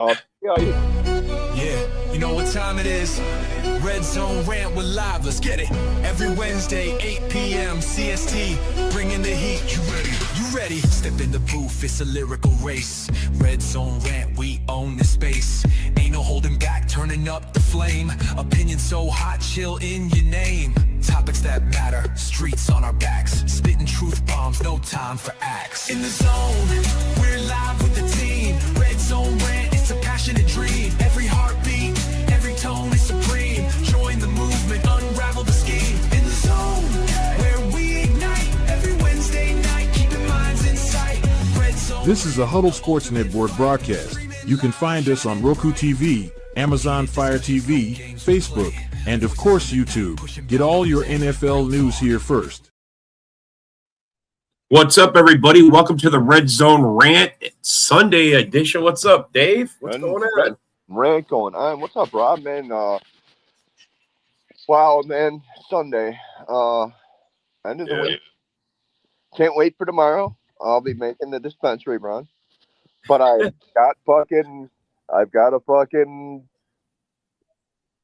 Yeah, you know what time it is? Red Zone Rant, we're live, let's get it. Every Wednesday, 8 p.m. CST, bringing the heat. You ready? You ready? Step in the booth, it's a lyrical race. Red Zone Rant, we own the space. Ain't no holding back, turning up the flame. Opinion so hot, chill in your name. Topics that matter, streets on our backs. Spitting truth bombs, no time for acts. In the zone, we're live with the team. Red Zone Rant, it's a passionate dream. Every heartbeat, every tone is supreme. Join the movement, unravel the scheme. In the zone, where we ignite. Every Wednesday night, keeping minds in sight. Red Zone. This is a Huddle Sports Network broadcast. You can find us on Roku TV, Amazon Fire TV, Facebook, and of course YouTube. Get all your NFL news here first. What's up, everybody? Welcome to the Red Zone Rant Sunday edition. What's up, Dave? What's going on? Rant going on. What's up, Rob, man? Wow, man. Sunday. End of the week. Can't wait for tomorrow. I'll be making the dispensary run. But I've got a fucking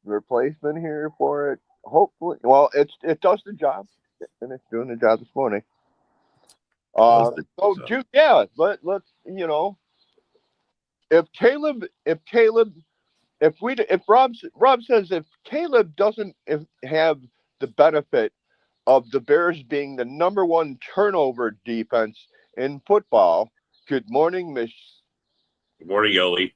replacement here for it. Hopefully. Well, it does the job. And it's doing the job this morning. Rob says if Caleb doesn't have the benefit of the Bears being the number one turnover defense in football, good morning, Miss. Good morning, Yoli.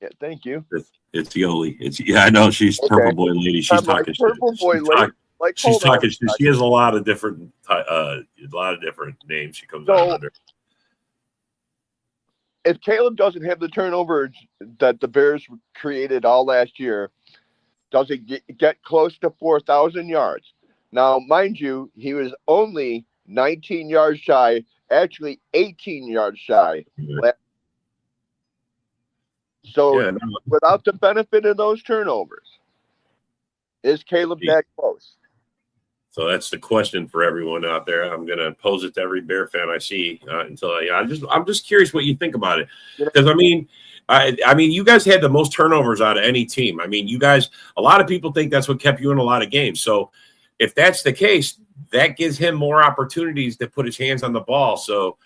Yeah, thank you. It's Yoli. I know she's Purple Boy Lady. She's talking shit. Purple Boy Lady. She's talking shit. She has a lot of different names she comes out under. If Caleb doesn't have the turnovers that the Bears created all last year, does it get close to 4,000 yards? Now, mind you, he was only 19 yards shy, actually 18 yards shy. Yeah. So, without the benefit of those turnovers, is Caleb that close? So that's the question for everyone out there. I'm going to pose it to every Bear fan I see I'm just curious what you think about it. Because I mean, you guys had the most turnovers out of any team. I mean, you guys, a lot of people think that's what kept you in a lot of games. So if that's the case, that gives him more opportunities to put his hands on the ball. So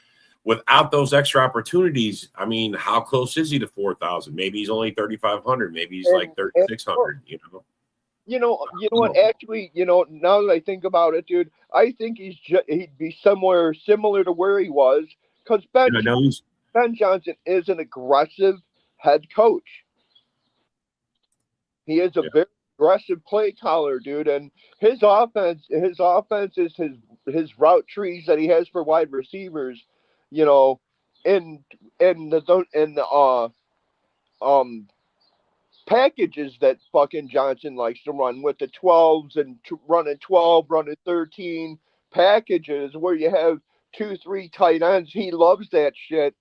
without those extra opportunities, I mean, how close is he to 4,000? Maybe he's only 3,500. Maybe he's like 3,600, you know? You know what? Actually, now that I think about it, dude, I think he'd be somewhere similar to where he was because Ben Johnson is an aggressive head coach. He is a very aggressive play caller, dude, and his offense is his route trees that he has for wide receivers. In the packages that fucking Johnson likes to run with the 12s and running 12, running 13 packages where you have 2-3 tight ends. He loves that shit,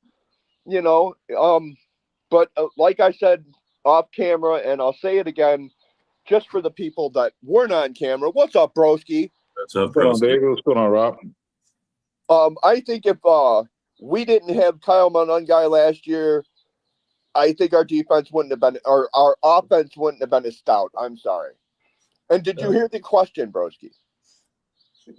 but like I said off camera, and I'll say it again, just for the people that weren't on camera. What's up, broski? What's up, broski? David? What's going on, Rob? I think if we didn't have Kyle Monungai last year, I think our defense wouldn't have been, or our offense wouldn't have been as stout. I'm sorry. And did you hear the question, broski?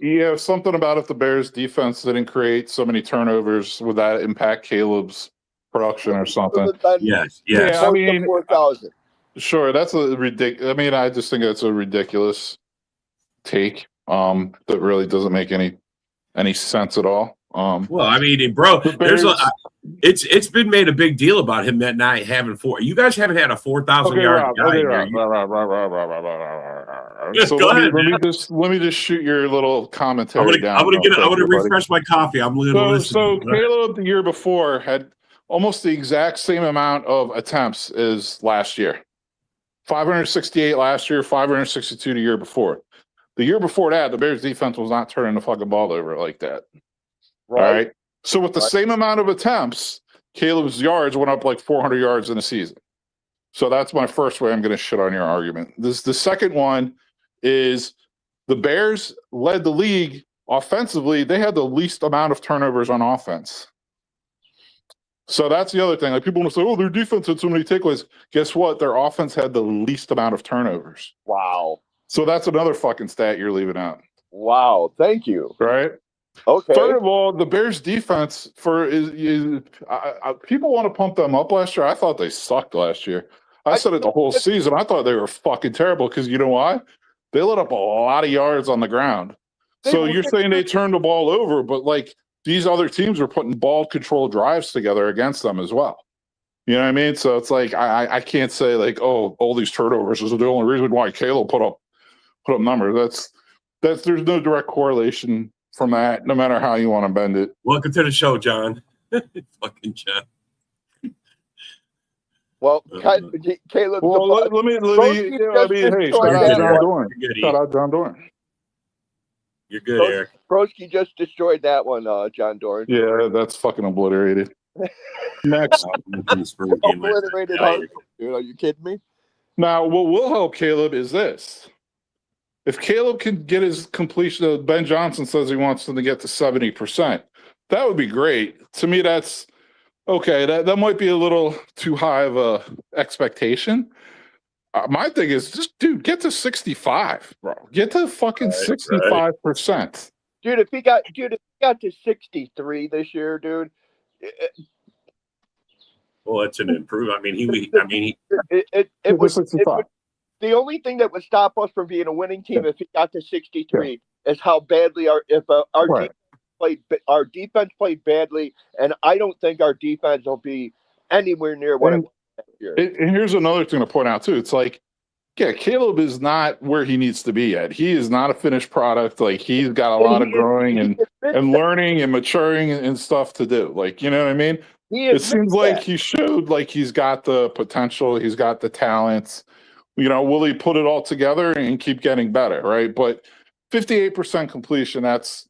Yeah, something about if the Bears defense didn't create so many turnovers, would that impact Caleb's production or something? Yes. Yeah, I mean, 4,000. Sure, that's a ridiculous. I mean, I just think that's a ridiculous take. That really doesn't make any sense at all. Well, I mean, bro, it's been made a big deal about him that night having four. You guys haven't had a 4,000 yard guy. So let me just shoot your little commentary down. I'm gonna refresh my coffee. I'm gonna listen. So Caleb the year before had almost the exact same amount of attempts as last year. 568 last year, 562 the year before. The year before that, the Bears defense was not turning the fucking ball over like that. Right. All right. So with the same amount of attempts, Caleb's yards went up like 400 yards in a season. So that's my first way I'm going to shit on your argument. The second one is the Bears led the league offensively. They had the least amount of turnovers on offense. So that's the other thing. Like people want to say, oh, their defense had so many takeaways. Guess what? Their offense had the least amount of turnovers. Wow. So that's another fucking stat you're leaving out. Wow. Thank you. Right? Okay. Third of all, the Bears defense people want to pump them up last year. I thought they sucked last year. I said it the whole season. I thought they were fucking terrible because you know why? They let up a lot of yards on the ground. So you're saying they turned the ball over, but like these other teams are putting ball control drives together against them as well. You know what I mean? So it's like I can't say like, oh, all these turnovers is the only reason why Caleb put up numbers. That's there's no direct correlation from that, no matter how you want to bend it. Welcome to the show, John. Fucking John. Well, Caleb. Well, let me. Hey, shout out John Dorn. Shout out John Dorn. You're good, Eric. Broski just destroyed that one, John Dorn. Yeah, that's fucking obliterated. Next. Obliterated, dude. Are you kidding me? Now, what will help Caleb is this. If Caleb can get his completion, Ben Johnson says he wants him to get to 70%. That would be great. To me, that's okay. That might be a little too high of a expectation. My thing is just, dude, get to 65, bro. Get to fucking 65%. Dude, if he got to 63 this year, dude. Well, it's an improvement. It was 65. The only thing that would stop us from being a winning team if he got to 63 is how badly our defense played badly, and I don't think our defense will be anywhere near what it was last year. And here's another thing to point out too. It's like, yeah, Caleb is not where he needs to be yet. He is not a finished product. Like he's got a lot of growing and learning and maturing and stuff to do. Like, you know what I mean? It seems like he showed like he's got the potential, he's got the talents. You know, will he put it all together and keep getting better, right? But 58% completion, that's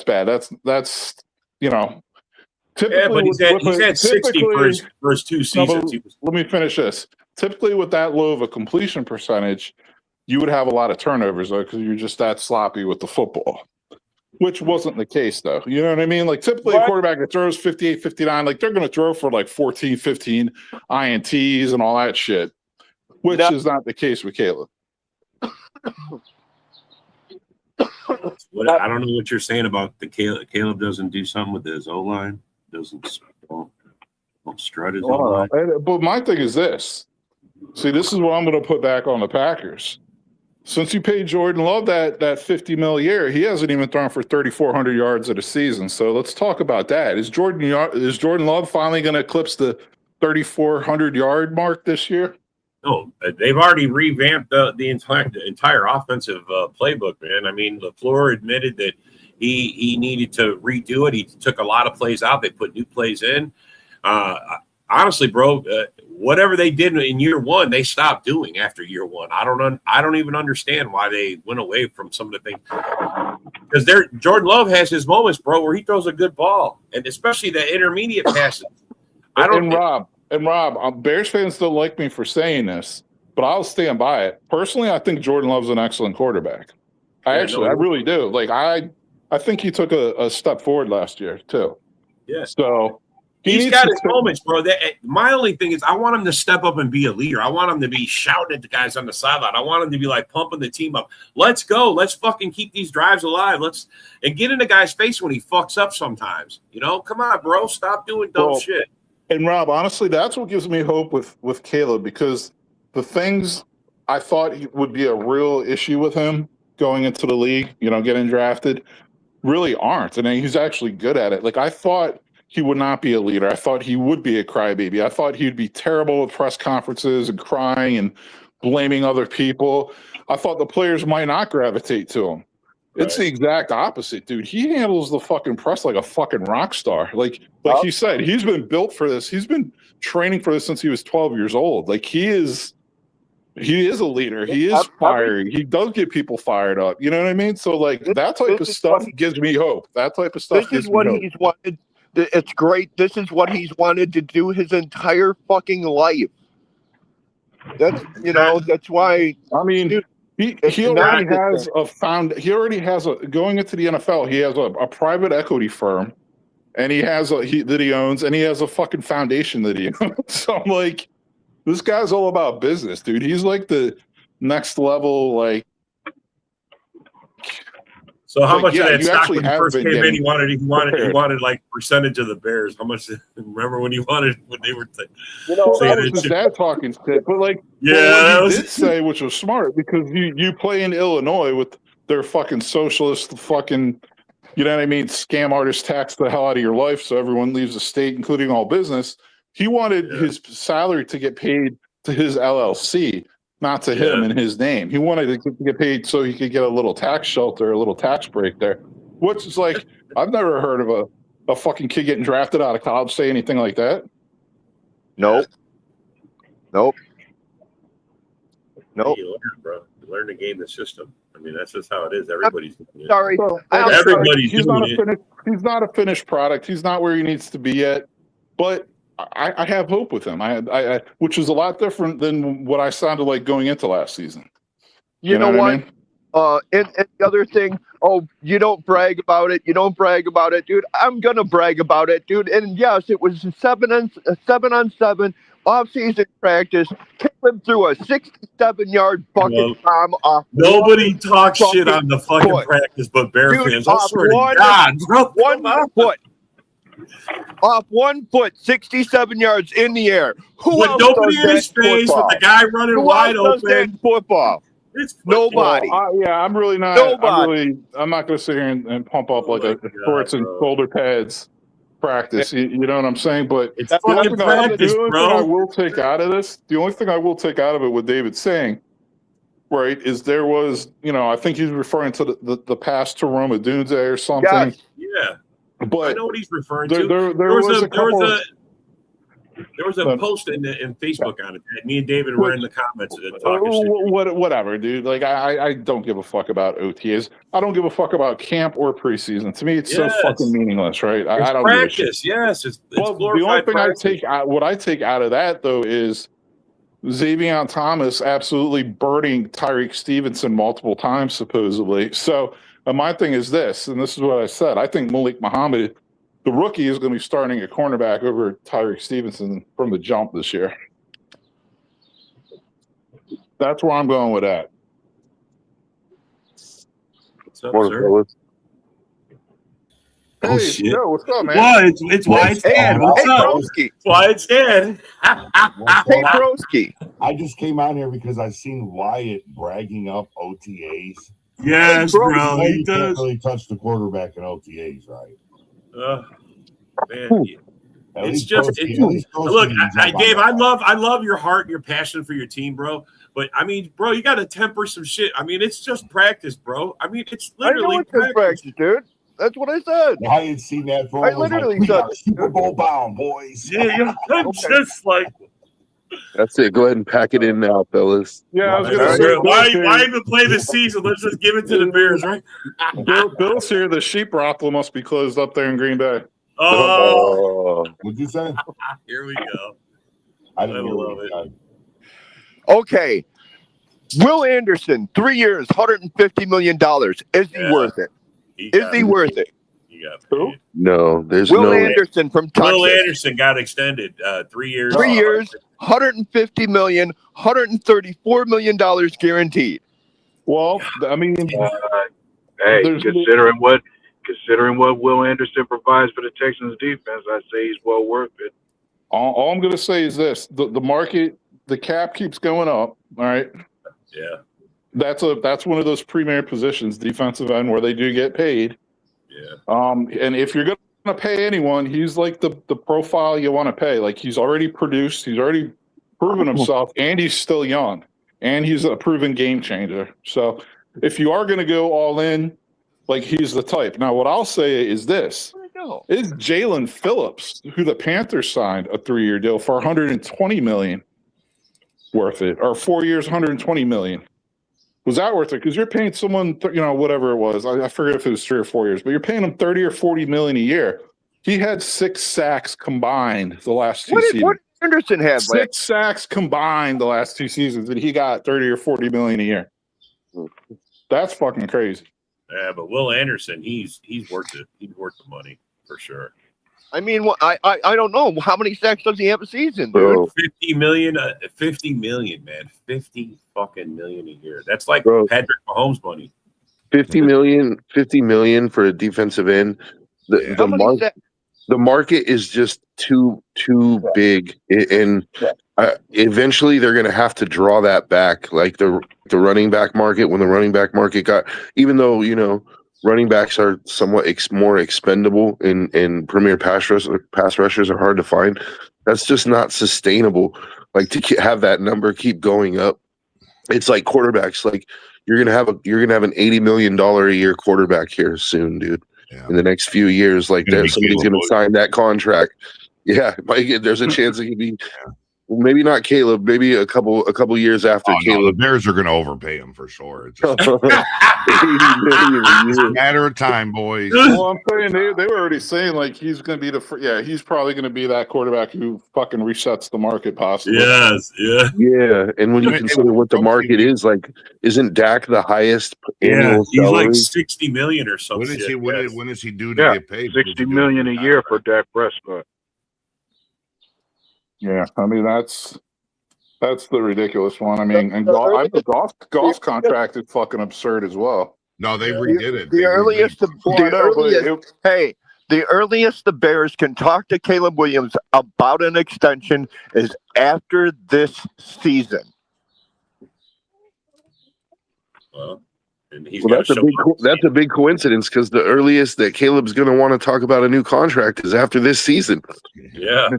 bad. That's you know, typically he's had 60 for his first two seasons. Let me finish this. Typically, with that low of a completion percentage, you would have a lot of turnovers though, because you're just that sloppy with the football. Which wasn't the case though. You know what I mean? Like typically a quarterback that throws 58, 59, like they're gonna throw for like 14, 15 INTs and all that shit. Which is not the case with Caleb. I don't know what you're saying about the Caleb doesn't do something with his O-line, don't strut his O-line. But my thing is this. See, this is what I'm going to put back on the Packers. Since you paid Jordan Love that $50 million a year, he hasn't even thrown for 3,400 yards of the season. So let's talk about that. Is Jordan Love finally going to eclipse the 3,400 yard mark this year? No, they've already revamped the entire offensive playbook, man. I mean, LaFleur admitted that he needed to redo it. He took a lot of plays out. They put new plays in. Honestly, bro, whatever they did in year one, they stopped doing after year one. I don't even understand why they went away from some of the things. Because Jordan Love has his moments, bro, where he throws a good ball, and especially the intermediate passes. Rob, Bears fans don't like me for saying this, but I'll stand by it. Personally, I think Jordan Love's an excellent quarterback. I really do. Like I think he took a step forward last year too. Yeah. So he's got his moments, bro. My only thing is I want him to step up and be a leader. I want him to be shouting at the guys on the sideline. I want him to be like pumping the team up. Let's go. Let's fucking keep these drives alive. And get in the guy's face when he fucks up sometimes. You know, come on, bro. Stop doing dumb shit. And Rob, honestly, that's what gives me hope with Caleb, because the things I thought would be a real issue with him going into the league, you know, getting drafted, really aren't. And he's actually good at it. Like I thought he would not be a leader. I thought he would be a crybaby. I thought he'd be terrible at press conferences and crying and blaming other people. I thought the players might not gravitate to him. It's the exact opposite, dude. He handles the fucking press like a fucking rock star. Like he said, he's been built for this. He's been training for this since he was 12 years old. Like he is a leader. He is fiery. He does get people fired up. You know what I mean? So like that type of stuff gives me hope. That type of stuff gives me hope. This is what he's wanted. It's great. This is what he's wanted to do his entire fucking life. That's why. I mean, dude, he already has going into the NFL, he has a private equity firm and he has that he owns, and he has a fucking foundation that he owns. So I'm like, this guy's all about business, dude. He's like the next level, like. So how Like, much yeah, of that you stock actually when he have first been came in? getting He wanted prepared. like percentage of the Bears. How much? Remember when he wanted when they were Well, saying that was it? his dad talking shit. But like, Yeah, but what that he was. did say, which was smart, because you play in Illinois with their fucking socialist fucking, you know what I mean, scam artist tax the hell out of your life, so everyone leaves the state, including all business. He wanted his salary to get paid to his LLC, not to him in his name. He wanted it to get paid so he could get a little tax shelter, a little tax break there. Which is like, I've never heard of a fucking kid getting drafted out of college say anything like that. Nope. Nope. Nope. You learn, bro. You learn to game the system. I mean, that's just how it is. Everybody's doing it. Sorry. So, Everybody's he's doing not it. he's not a finished product. He's not where he needs to be yet. But I have hope with him. I which is a lot different than what I sounded like going into last season. You know what? I mean? And the other thing, you don't brag about it. You don't brag about it, dude. I'm gonna brag about it, dude. And yes, it was a 7-on-7 off-season practice. Caleb threw a 67-yard bucket bomb off. Nobody talks shit fucking on the fucking foot. practice, but Bear Dude, fans. I off swear to one- God, bro. One foot. Off 1 foot, 67 yards in the air. Who With else nobody does in that his face, football? with the guy running Who wide else does that open. football? It's Nobody. Yeah, I'm really not. Nobody. I'm not going to sit here and pump up like a shorts and bro. shoulder pads practice. You know what I'm saying? But It's the only fucking thing practice, the only bro. thing I will take out of this, the only thing I will take out of it, what David's saying, right, is there was, I think he's referring to the pass to Roma Dunze or something. Yes. Yeah, But I know what he's referring there to. was a couple. There was a post in Facebook on it. Me and David were in the comments talking shit. Whatever, dude. Like I don't give a fuck about OTAs. I don't give a fuck about camp or preseason. To me, it's so fucking meaningless, right? I don't practice. give a shit. Yes, it's well, the only thing I take out of that though is Xavier Thomas absolutely burning Tyreek Stevenson multiple times, supposedly. So my thing is this, and this is what I said. I think Malik Muhammad, the rookie, is going to be starting at cornerback over Tyreek Stevenson from the jump this year. That's where I'm going with that. What's up, sir? Hey, shit. Yo, what's up, man? Well, it's Wyatt's dad. What's up? Broski. It's Wyatt's dad. Hey, Broski. I just came out here because I seen Wyatt bragging up OTAs. Yes, bro. He He can't does. really touch the quarterback in OTAs, right? Man, At it's least just Broski- it's, at least Broski look, can jump on Dave. that. I love your heart and your passion for your team, bro. But I mean, bro, you got to temper some shit. I mean, it's just practice, bro. I mean, it's I know literally it's just practice, dude. That's what I said. I had seen that for. I literally we said are Super Bowl bound, boys. Yeah, I'm just like. That's it. Go ahead and pack it in now, fellas. Yeah, I was Right. going to say, Why even play the season? Let's just give it to the Bears, right? Bill's here. The sheep brothel must be closed up there in Green Bay. Oh, What'd you say? here we go. I didn't hear love what you it. said. Okay. Will Anderson, 3 years, $150 million. Is he Yeah. worth it? Is he worth it? He got Who? paid. No, there's Will no. Anderson from Texas. Will Anderson got extended 3 years. 3 years, $150 million, $134 million guaranteed. Well, I mean, Hey, There's- considering what Will Anderson provides for the Texans defense, I say he's well worth it. all I'm going to say is this: the market, the cap keeps going up. All right, Yeah, that's one of those premier positions, defensive end, where they do get paid. yeah. And if you're going to pay anyone, he's like the profile you want to pay. Like he's already produced, he's already proven himself, and he's still young, and he's a proven game changer. So if you are going to go all in, like he's the type. Now, what I'll say is this: is Jalen Phillips, who the Panthers signed a 3-year deal for $120 million, worth it, or 4 years, $120 million? Was that worth it? Because you're paying someone, whatever it was. I forget if it was 3 or 4 years, but you're paying him $30 or $40 million a year. He had 6 sacks combined the last two seasons. What did Anderson have? 6 sacks combined the last 2 seasons, and he got $30 or $40 million a year. That's fucking crazy. Yeah, but Will Anderson, he's worth it. He's worth the money for sure. I mean, I don't know how many sacks does he have a season, dude. Bro, 50 million, 50 million, man. 50 fucking million a year. That's like bro, Patrick Mahomes money. 50 million for a defensive end. The How many sacks? the market is just too big, and eventually they're going to have to draw that back, like the running back market. When the running back market got, even though running backs are somewhat more expendable, and premier pass rushers are hard to find. That's just not sustainable. Like to have that number keep going up. It's like quarterbacks. Like you're gonna have an $80 million a year quarterback here soon, dude. Yeah. In the next few years, like Gonna that, be somebody's Caleb gonna Williams. sign that contract. Yeah, there's a chance it could be. Maybe not Caleb. Maybe a couple years after Oh, no, the Caleb. Bears are going to overpay him for sure. It's just $80 million a it's a year. matter of time, boys. Well, I'm saying they were already saying like he's going to be he's probably going to be that quarterback who fucking resets the market possibly. Yes, yeah. Yeah, and when you Hey, consider what the market is, like, isn't Dak the highest annual He's salary? like 60 million or something. When is he? When is he due to Yeah, get paid? What is he $60 doing million for a the year for contract? Dak Prescott. Yeah, I mean that's the ridiculous one. I mean, and golf's contract is fucking absurd as well. No, they redid it. The earliest, the earliest the Bears can talk to Caleb Williams about an extension is after this season. Well, and he's Well, got to show. that's a big coincidence, because the earliest that Caleb's going to want to talk about a new contract is after this season. Yeah.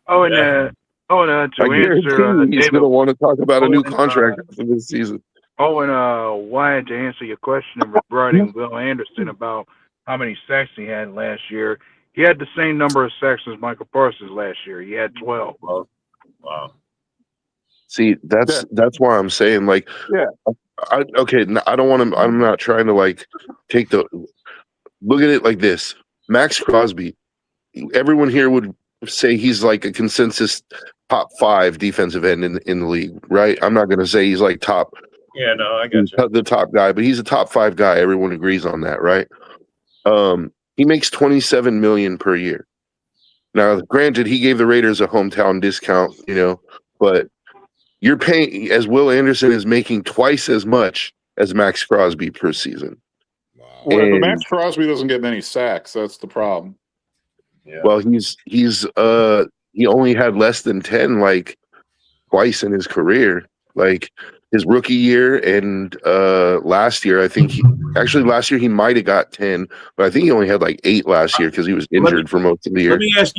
Oh, and Yeah. to I guarantee answer he's David, going to want to talk about a new and, contract after this season. Wyatt, to answer your question regarding Will Anderson about how many sacks he had last year, he had the same number of sacks as Michael Parsons last year. He had 12. Wow. See, that's why I'm saying, like, Yeah. I don't want to. I'm not trying to like take the look at it like this. Max Crosby, everyone here would say he's like a consensus top 5 defensive end in the league, right? I'm not going to say he's like top. Yeah, no, I got you. The top guy, but he's a top 5 guy. Everyone agrees on that, right? He makes $27 million per year. Now, granted, he gave the Raiders a hometown discount, but you're paying, as Will Anderson is making twice as much as Max Crosby per season. Wow. Well, but And- Max Crosby doesn't get many sacks. That's the problem. Yeah. Well, he only had less than 10 like twice in his career. Like his rookie year and last year, I think last year he might have got 10, but I think he only had like 8 last year because he was injured for most of the year. Let me ask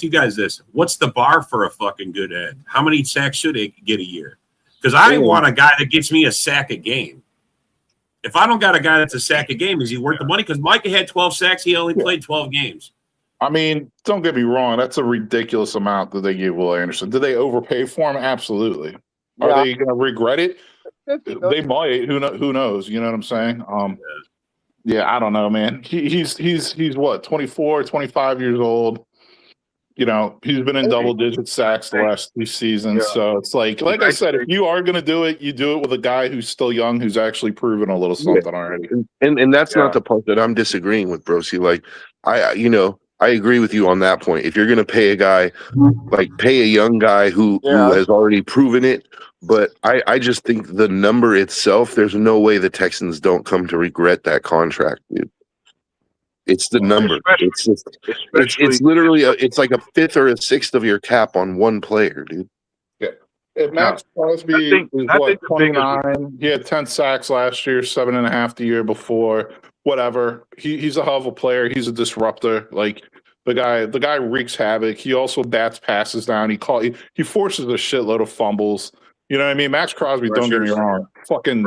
you guys this. What's the bar for a fucking good end? How many sacks should he get a year? Because I want a guy that gets me a sack a game. If I don't got a guy that's a sack a game, is he worth the money? Because Micah had 12 sacks. He only played 12 games. I mean, don't get me wrong. That's a ridiculous amount that they gave Will Anderson. Did they overpay for him? Absolutely. Are they going to regret it? They might. Who knows? You know what I'm saying? Yeah, I don't know, man. He's what, 24, 25 years old. He's been in double-digit sacks the last 2 seasons. Yeah. So it's like I said, if you are going to do it, you do it with a guy who's still young, who's actually proven a little something already. And that's not the part that I'm disagreeing with, Brosi. Like I agree with you on that point. If you're going to pay a guy, like pay a young guy who has already proven it. But I just think the number itself, there's no way the Texans don't come to regret that contract, dude. It's the number. It's literally it's like a 5th or a 6th of your cap on one player, dude. If Max Crosby is 29, he had 10 sacks last year, 7.5 the year before. Whatever. He's a hell of a player. He's a disruptor. Like the guy wreaks havoc. He also bats passes down. He forces a shitload of fumbles. You know what I mean? Max Crosby, don't get me wrong, fucking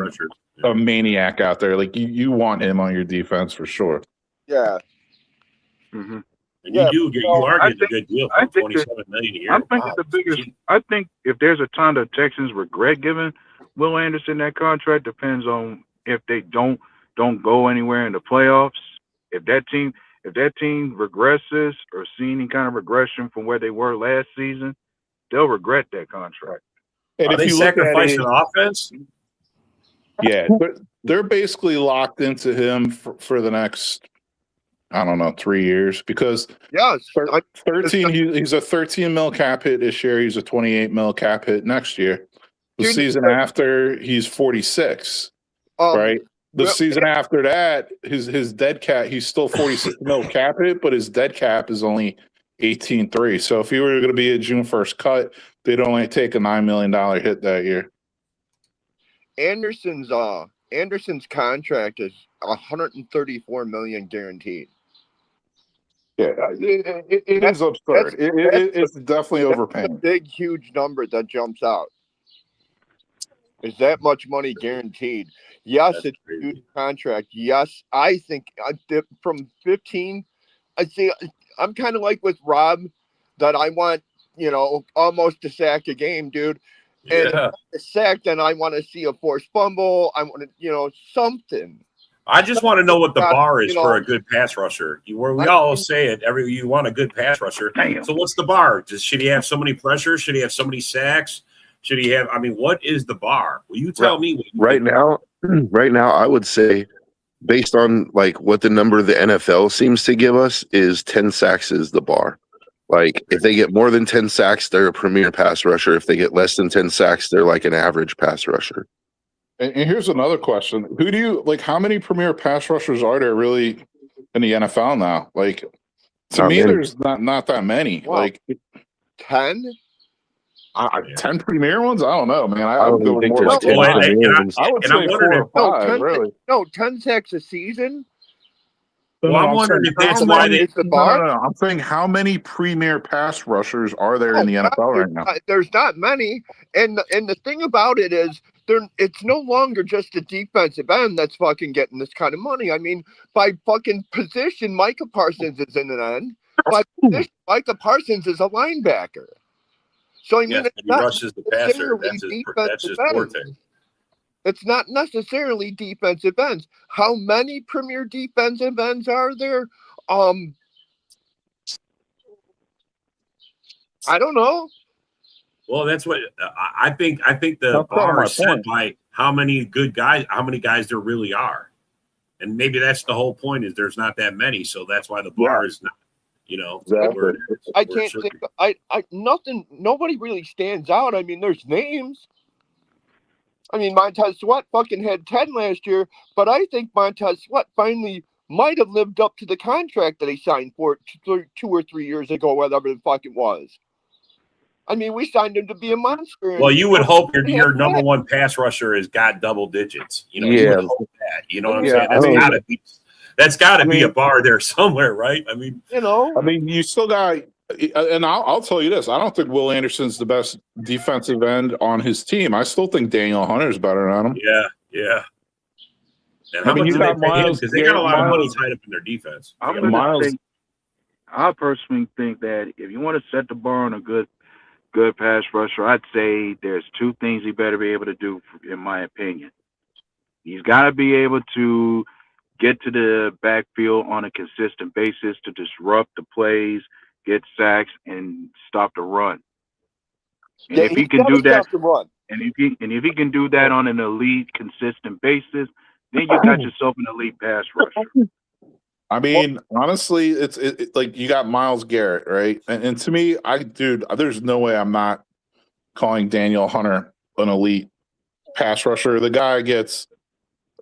a maniac out there. Like you want him on your defense for sure. Yeah. Mm-hmm. And you are getting a good deal for $27 million a year. I think if there's a time the Texans regret giving Will Anderson that contract, depends on if they don't go anywhere in the playoffs. If that team regresses or see any kind of regression from where they were last season, they'll regret that contract. And Are they sacrificing offense? Yeah, they're basically locked into him for the next I don't know, 3 years because Yes, 13. He's a 13 mil cap hit this year. He's a 28 mil cap hit next year. The Dude, season after, he's 46. Right. The well, season after that, his dead cap, he's still 46 mil cap hit, but his dead cap is only 18.3. So if he were going to be a June 1st cut, they'd only take a $9 million hit that year. Anderson's contract is 134 million guaranteed. Yeah, it is absurd. It's definitely overpaying. A big, huge number that jumps out. Is that much money guaranteed? Yes, it's a huge contract. Yes, I think from 15, I see. I'm kind of like with Rob that I want, almost a sack a game, dude. And if not a sack, then I want to see a forced fumble. I want to, something. I just want to know what the bar is for a good pass rusher. We all say it. You want a good pass rusher. Damn. So what's the bar? Should he have so many pressures? Should he have so many sacks? Should he have? I mean, what is the bar? Will you tell me? Right now, I would say, based on like what the number the NFL seems to give us, is 10 sacks is the bar. Like if they get more than 10 sacks, they're a premier pass rusher. If they get less than 10 sacks, they're like an average pass rusher. And here's another question: who do you like? How many premier pass rushers are there really in the NFL now? Like to me, there's not that many. Wow. Like 10. 10 premier ones? I don't know, man. I don't think there's 10 premier ones. I would say 4 or 5, really. No, 10 sacks a season? Well, I'm wondering if that's why it's the bar. No. I'm saying how many premier pass rushers are there in the NFL right now? There's not many. And the thing about it is, it's no longer just a defensive end that's fucking getting this kind of money. I mean, by fucking position, Micah Parsons is in an end. By position, Micah Parsons is a linebacker. So I mean, he rushes the passer. That's his forte. It's not necessarily defensive ends. How many premier defensive ends are there? I don't know. Well, that's what I think. I think the bar is set by how many guys there really are, and maybe that's the whole point. Is there's not that many, so that's why the bar is not. Exactly. I can't think. Nothing. Nobody really stands out. I mean, there's names. I mean, Montez Sweat fucking had 10 last year, but I think Montez Sweat finally might have lived up to the contract that he signed for 2 or 3 years ago, whatever the fuck it was. I mean, we signed him to be a monster. Well, you would hope your number one pass rusher has got double digits. You would hope that. You know what I'm saying? That's got to be a bar there somewhere, right? I mean, you still got, and I'll tell you this: I don't think Will Anderson's the best defensive end on his team. I still think Daniel Hunter's better than him. Yeah. And how much do they pay him? Because they got a lot of money tied up in their defense. I personally think that if you want to set the bar on a good pass rusher, I'd say there's 2 things he better be able to do, in my opinion. He's got to be able to get to the backfield on a consistent basis to disrupt the plays, get sacks, and stop the run. And if he can do that, and if he can do that on an elite, consistent basis, then you got yourself an elite pass rusher. I mean, honestly, it's like you got Myles Garrett, right? And to me, there's no way I'm not calling Daniel Hunter an elite pass rusher. The guy gets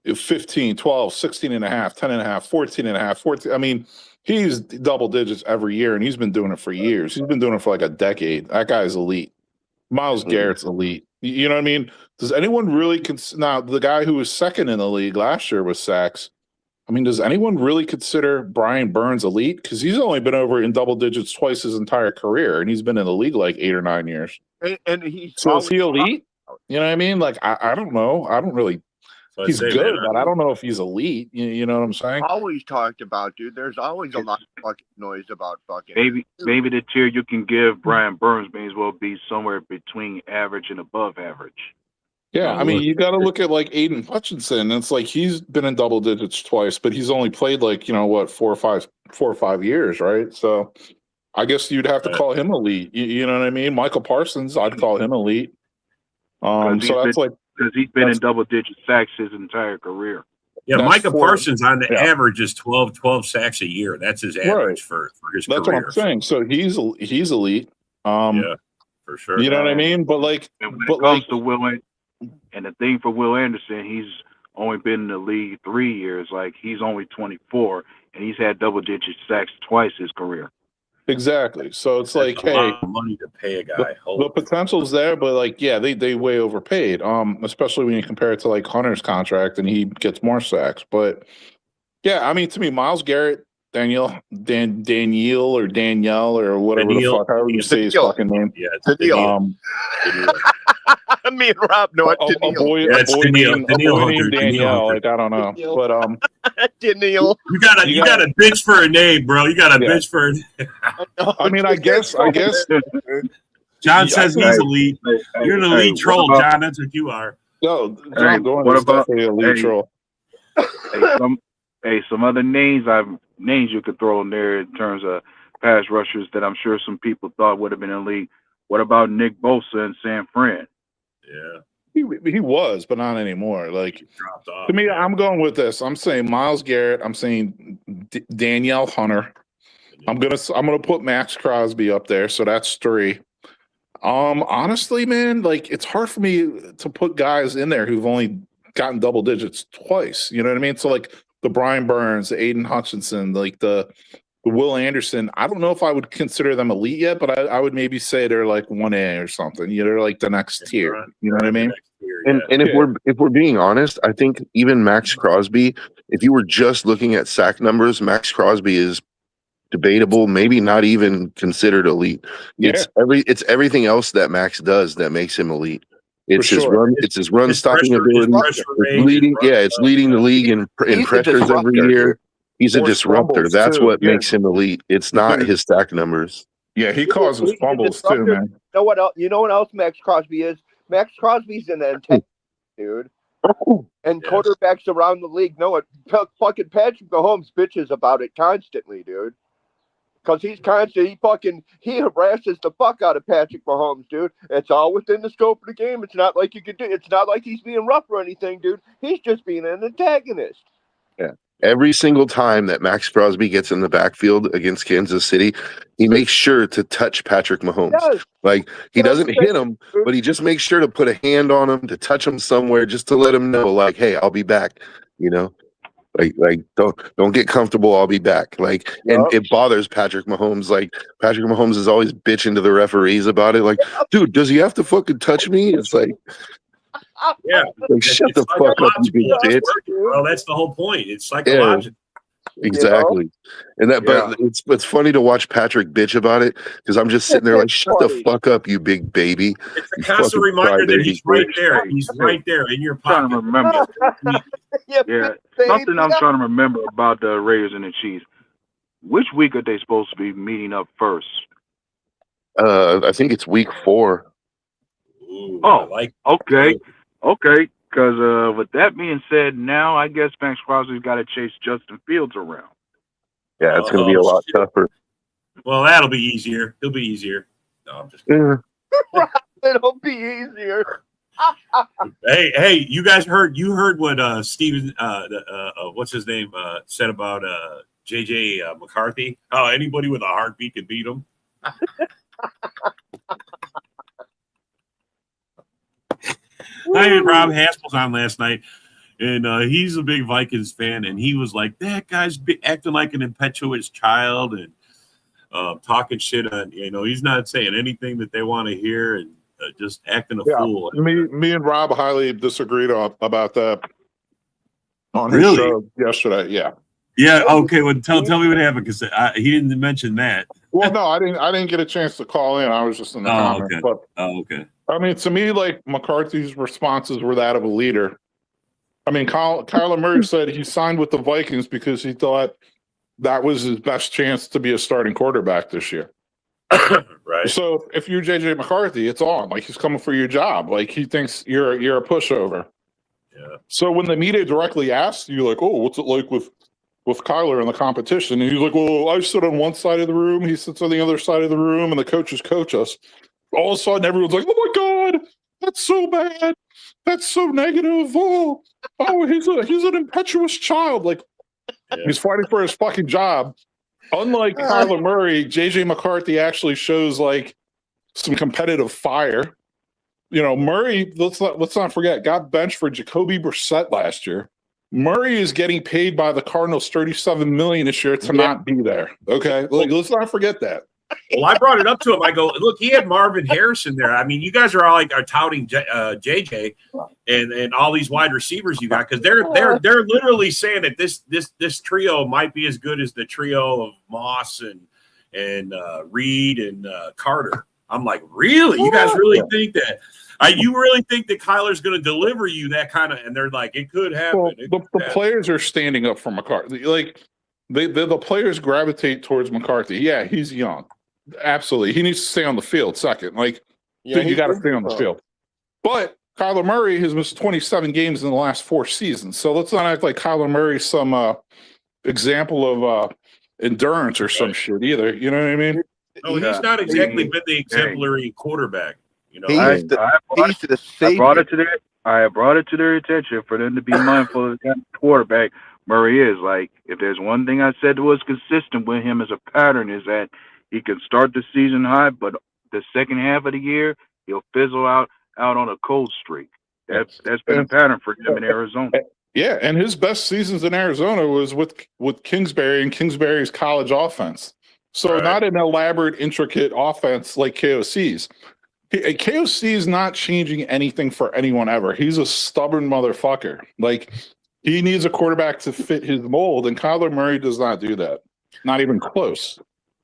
15, 12, 16 and a half, 10 and a half, 14 and a half, 14. I mean, he's double digits every year, and he's been doing it for years. He's been doing it for like a decade. That guy's elite. Myles Garrett's elite. You know what I mean? Does anyone really now the guy who was second in the league last year with sacks? I mean, does anyone really consider Brian Burns elite? Because he's only been over in double digits twice his entire career, and he's been in the league like 8 or 9 years. And he's is he elite? You know what I mean? Like I don't know. I don't really. So he's good, but I don't know if he's elite. You know what I'm saying? Always talked about, dude. There's always a lot of fucking noise about fucking. Maybe the tier you can give Brian Burns may as well be somewhere between average and above average. Yeah, I mean, you got to look at like Aiden Hutchinson. It's like he's been in double digits twice, but he's only played like 4 or 5 years, right? So I guess you'd have to call him elite. You know what I mean? Michael Parsons, I'd call him elite. So that's like. Because he's been in double-digit sacks his entire career. Yeah, That's Micah four. Parsons on the Yeah. average is 12 sacks a year. That's his average for his That's career. what I'm saying. So he's elite. Yeah, for sure. You know what I mean? But like, And when it comes to Will, and the thing for Will Anderson, he's only been in the league 3 years. Like he's only 24, and he's had double-digit sacks twice his career. Exactly. So it's That's like, a hey, lot of money to pay a guy. the potential's there, but like, yeah, they way overpaid. Especially when you compare it to like Hunter's contract and he gets more sacks. But yeah, I mean, to me, Myles Garrett, Danielle or Danielle or whatever the fuck, however you say his fucking name. Yeah, it's Danielle. Me and Rob know it. A boy Danielle. named Danielle. Like I don't know, but Danielle. You got a bitch for a name, bro. You got a bitch for a name. I mean, I guess. John says he's elite. You're an elite troll, John. That's what you are. No, John Dorn is definitely an elite troll. Some other names you could throw in there in terms of pass rushers that I'm sure some people thought would have been elite. What about Nick Bosa and San Fran? Yeah, he was, but not anymore. Like dropped off. To me, I'm going with this. I'm saying Myles Garrett. I'm saying Danielle Hunter. I'm gonna put Max Crosby up there. So that's 3. Honestly, man, like it's hard for me to put guys in there who've only gotten double digits twice. You know what I mean? So like the Brian Burns, the Aiden Hutchinson, like the Will Anderson. I don't know if I would consider them elite yet, but I would maybe say they're like 1A or something. You know, they're like the next tier. You know what I mean? And if we're being honest, I think even Max Crosby, if you were just looking at sack numbers, Max Crosby is debatable, maybe not even considered elite. It's everything else that Max does that makes him elite. It's his run. It's his run stopping ability. It's leading the league in pressures every year. He's a disruptor. That's what makes him elite. It's not his sack numbers. Yeah, he causes fumbles too, man. You know what else Max Crosby is? Max Crosby's an antenna, dude. And quarterbacks around the league know it. Fucking Patrick Mahomes bitches about it constantly, dude. Because he's constantly he harasses the fuck out of Patrick Mahomes, dude. It's all within the scope of the game. It's not like it's not like he's being rough or anything, dude. He's just being an antagonist. Yeah. Every single time that Max Crosby gets in the backfield against Kansas City, he makes sure to touch Patrick Mahomes. Yes. Like he doesn't hit him, but he just makes sure to put a hand on him, to touch him somewhere, just to let him know, like, hey, I'll be back. You know, like don't get comfortable. I'll be back. Like, and it bothers Patrick Mahomes. Like Patrick Mahomes is always bitching to the referees about it. Like, dude, does he have to fucking touch me? It's like. Yeah, like, shut the fuck up, you big bitch. Well, that's the whole point. It's psychological. Yeah, exactly. And that, but it's funny to watch Patrick bitch about it because I'm just sitting there like, shut the fuck up, you big baby. It's a constant reminder that he's right there. He's right there in your pocket. Trying to remember. Something I'm trying to remember about the Raiders and the Chiefs. Which week are they supposed to be meeting up first? I think it's week 4. Ooh, okay. Okay, because with that being said, now I guess Max Crosby's got to chase Justin Fields around. Yeah, it's going to be a lot tougher. Well, that'll be easier. It'll be easier. No, I'm just kidding. It'll be easier. Hey, you guys heard what Steven, what's his name, said about JJ McCarthy? Oh, anybody with a heartbeat can beat him. I had Rob Haspel's on last night, and he's a big Vikings fan, and he was like, that guy's acting like an impetuous child and talking shit on, he's not saying anything that they want to hear and just acting a fool. Me and Rob highly disagreed about that on his show yesterday. Yeah. Yeah. Okay. Well, tell me what happened because he didn't mention that. Well, no, I didn't get a chance to call in. I was just in the comments. Okay. But, okay. I mean, to me, like McCarthy's responses were that of a leader. I mean, Kyler Murray said he signed with the Vikings because he thought that was his best chance to be a starting quarterback this year. Right. So if you're JJ McCarthy, it's on. Like he's coming for your job. Like he thinks you're a pushover. Yeah. So when the media directly asks you, like, "Oh, what's it like with Kyler in the competition?" and he's like, "Well, I sit on one side of the room, he sits on the other side of the room, and the coaches coach us." All of a sudden, everyone's like, "Oh my god, that's so bad. That's so negative. Oh, he's an impetuous child. Like, he's fighting for his fucking job. Unlike Kyler Murray, JJ McCarthy actually shows like some competitive fire. You know, Murray, let's not forget, got benched for Jacoby Brissett last year. Murray is getting paid by the Cardinals $37 million this year to not be there. Okay, like, let's not forget that. Well, I brought it up to him. I go, look, he had Marvin Harrison there. I mean, you guys are all like are touting JJ and all these wide receivers you got because they're literally saying that this trio might be as good as the trio of Moss and Reed and Carter. I'm like, really? You guys really think that? You really think that Kyler's going to deliver you that kind of? And they're like, it could happen. Well, the players are standing up for McCarthy. Like the players gravitate towards McCarthy. Yeah, he's young. Absolutely. He needs to stay on the field second. Like, dude, you got to stay on the field. But Kyler Murray has missed 27 games in the last 4 seasons. So let's not act like Kyler Murray's some example of endurance or some shit either. You know what I mean? No, he's not exactly been the exemplary quarterback. You know, I brought it to their attention for them to be mindful of the kind of quarterback Murray is. Like, if there's one thing I said was consistent with him as a pattern is that he can start the season high, but the second half of the year he'll fizzle out on a cold streak. That's been a pattern for him in Arizona. Yeah, and his best seasons in Arizona was with Kingsbury and Kingsbury's college offense. So not an elaborate, intricate offense like KOC's. KOC is not changing anything for anyone ever. He's a stubborn motherfucker. Like, he needs a quarterback to fit his mold, and Kyler Murray does not do that. Not even close.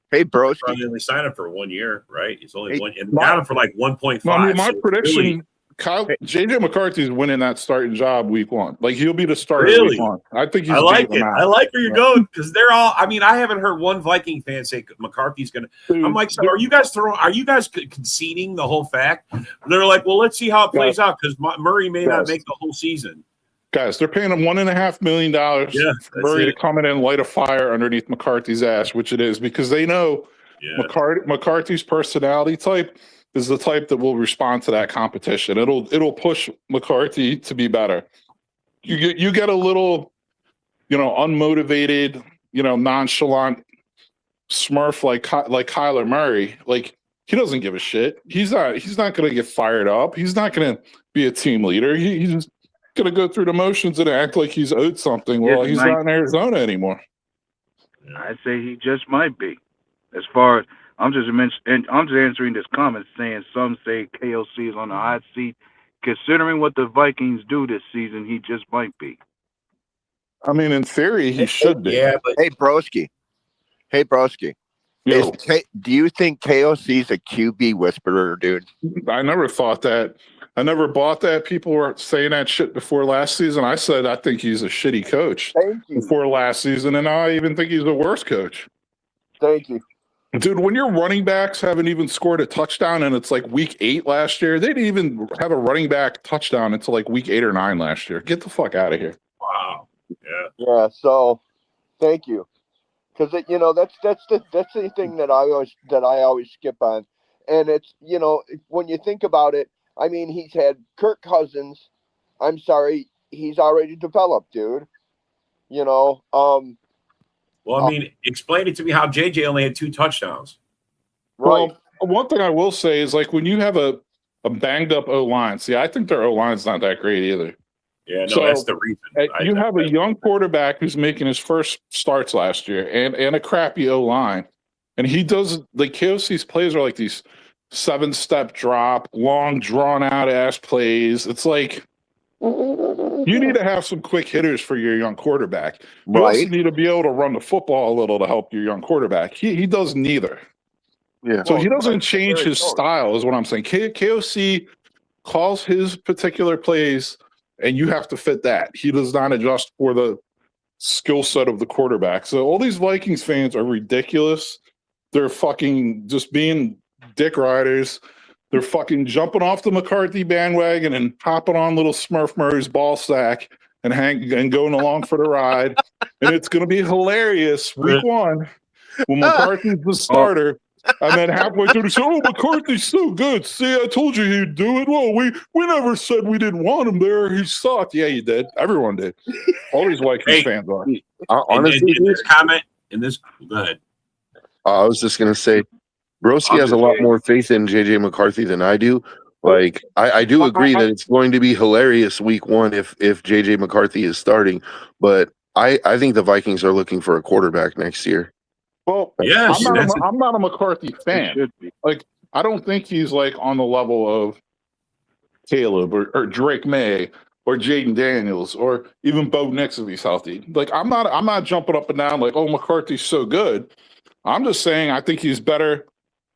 Hey, bro. Probably only signed him for 1 year, right? He's only one, and got him for like 1.5. I mean, my prediction, JJ McCarthy's winning that starting job week 1. Like, he'll be the starter week 1. I think he's. I like it. I like where you're going because they're all. I mean, I haven't heard one Viking fan say McCarthy's going to. I'm like, so are you guys conceding the whole fact? They're like, well, let's see how it plays out because Murray may not make the whole season. Guys, they're paying him $1.5 million for Murray to come in and light a fire underneath McCarthy's ass, which it is, because they know McCarthy's personality type is the type that will respond to that competition. It'll push McCarthy to be better. You get a little, unmotivated, nonchalant Smurf like Kyler Murray. Like, he doesn't give a shit. He's not going to get fired up. He's not going to be a team leader. He's just going to go through the motions and act like he's owed something. Well, he's not in Arizona anymore. I'd say he just might be. As far as I'm just answering this comment saying some say KOC is on the hot seat. Considering what the Vikings do this season, he just might be. I mean, in theory, he should be. Yeah, but hey, Broski. Do you think KOC's a QB whisperer, dude? I never thought that. I never bought that. People were saying that shit before last season. I said I think he's a shitty coach before last season, and now I even think he's a worse coach. Thank you. Dude, when your running backs haven't even scored a touchdown and it's like week 8 last year, they didn't even have a running back touchdown until like week 8 or 9 last year. Get the fuck out of here. Wow. Yeah. So, thank you, because that's the thing that I always skip on, and it's when you think about it, I mean, he's had Kirk Cousins. I'm sorry, he's already developed, dude. Well, I mean, explain it to me how JJ only had 2 touchdowns. Right. Well, one thing I will say is, like, when you have a banged up O-line, see, I think their O-line's not that great either. Yeah, no, that's the reason. You have a young quarterback who's making his first starts last year and a crappy O-line. And he does, like, KOC's plays are like these 7-step drop, long, drawn-out ass plays. It's like, you need to have some quick hitters for your young quarterback. You also need to be able to run the football a little to help your young quarterback. He does neither. Yeah. So he doesn't change his style, is what I'm saying. KOC calls his particular plays, and you have to fit that. He does not adjust for the skill set of the quarterback. So all these Vikings fans are ridiculous. They're fucking just being dick riders. They're fucking jumping off the McCarthy bandwagon and hopping on little Smurf Murray's ball sack and going along for the ride. And it's going to be hilarious week 1 when McCarthy's the starter And then halfway through, they said, "Oh, McCarthy's so good. See, I told you he'd do it. Well, we never said we didn't want him there. He sucked." Yeah, you did. Everyone did. All these Vikings fans are. Honestly, in this comment, go ahead. I was just gonna say, Broski has a lot more faith in JJ McCarthy than I do. Like, I do agree that it's going to be hilarious week 1 if JJ McCarthy is starting, but I think the Vikings are looking for a quarterback next year. Well, Yes, I'm not a McCarthy fan. should be. Like, I don't think he's like on the level of Caleb or Drake May or Jaden Daniels or even Bo Nix if he's healthy. Like, I'm not jumping up and down like, oh, McCarthy's so good. I'm just saying I think he's better.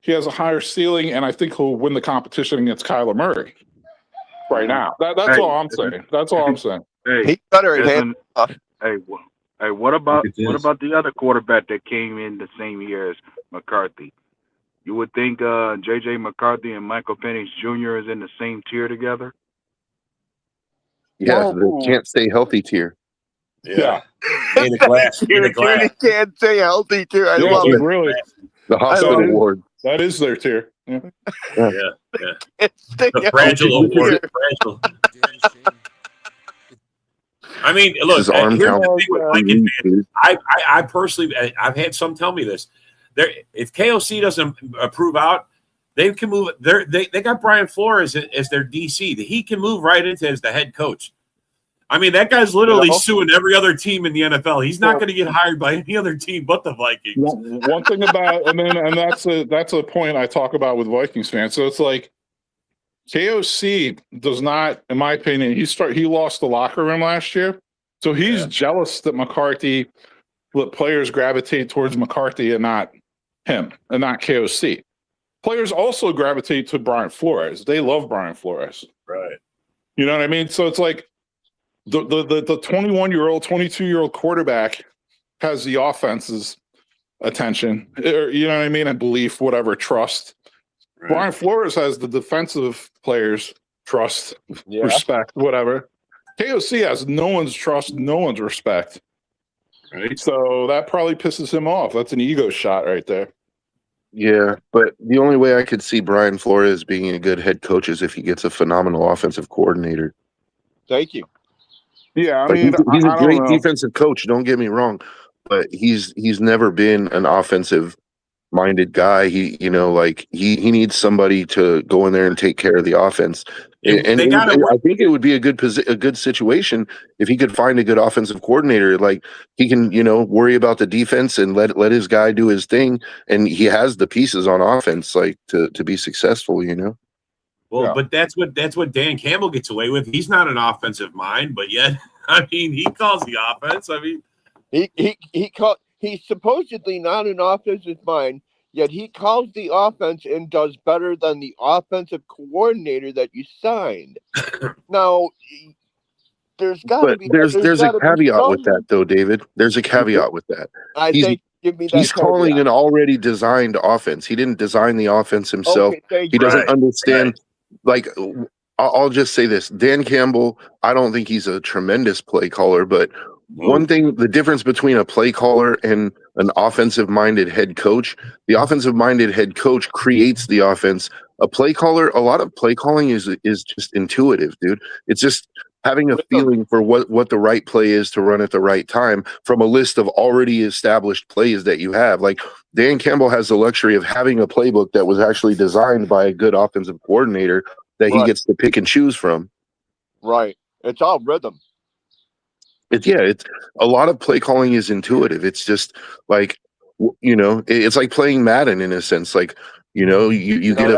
He has a higher ceiling, and I think he'll win the competition against Kyler Murray right now. That's all I'm saying. That's all I'm saying. Hey, He's better at isn't- hand. hey, what about Look at this. the other quarterback that came in the same year as McCarthy? You would think J.J. McCarthy and Michael Penix Jr. is in the same tier together. Yeah, Well, the can't stay healthy tier. Yeah. In a glass. In a Dude, glass. he can't stay healthy too. I Yeah, love like, it. really. The hospital that is- ward. That is their tier. Yeah. Yeah. Can't stay The healthy fragile award. tier. Fragile. I mean, look, His arm here's count. the thing with Vikings fans. I personally, I've had some tell me this. If KOC doesn't approve out, they can move. They got Brian Flores as their DC. He can move right into as the head coach. I mean, that guy's literally suing every other team in the NFL. He's not going to get hired by any other team but the Vikings. One thing about and that's a point I talk about with Vikings fans. So it's like KOC does not, in my opinion, he lost the locker room last year. So he's jealous that players gravitate towards McCarthy and not him and not KOC. Players also gravitate to Brian Flores. They love Brian Flores. Right. You know what I mean? So it's like the 21-year-old, 22-year-old quarterback has the offense's attention, or, you know what I mean, and belief, whatever, trust. Right. Brian Flores has the defensive players' trust, respect, whatever. KOC has no one's trust, no one's respect. Right. So that probably pisses him off. That's an ego shot right there. Yeah, but the only way I could see Brian Flores being a good head coach is if he gets a phenomenal offensive coordinator. Thank you. Yeah, I Like, mean, he's I a great don't know. defensive coach. Don't get me wrong, but he's never been an offensive-minded guy. He needs somebody to go in there and take care of the offense. And I think it would be a good situation if he could find a good offensive coordinator. Like, he can, worry about the defense and let his guy do his thing, and he has the pieces on offense, like, to be successful. Well, Yeah. but that's what Dan Campbell gets away with. He's not an offensive mind, but yet, I mean, he calls the offense. I mean, he's supposedly not an offensive mind, yet he calls the offense and does better than the offensive coordinator that you signed. Now, there's got to be there's a caveat with that, though, David. There's a caveat with that. Give me that. He's calling an already designed offense. He didn't design the offense himself. Okay, he doesn't understand. Right. Like, I'll just say this: Dan Campbell. I don't think he's a tremendous play caller, but one thing, the difference between a play caller and an offensive-minded head coach, the offensive-minded head coach creates the offense. A play caller, a lot of play calling is just intuitive, dude. It's just having a feeling for what the right play is to run at the right time from a list of already established plays that you have. Like, Dan Campbell has the luxury of having a playbook that was actually designed by a good offensive coordinator that he gets to pick and choose from. Right. It's all rhythm. It's a lot of play calling is intuitive. It's just like, it's like playing Madden in a sense. Like, you get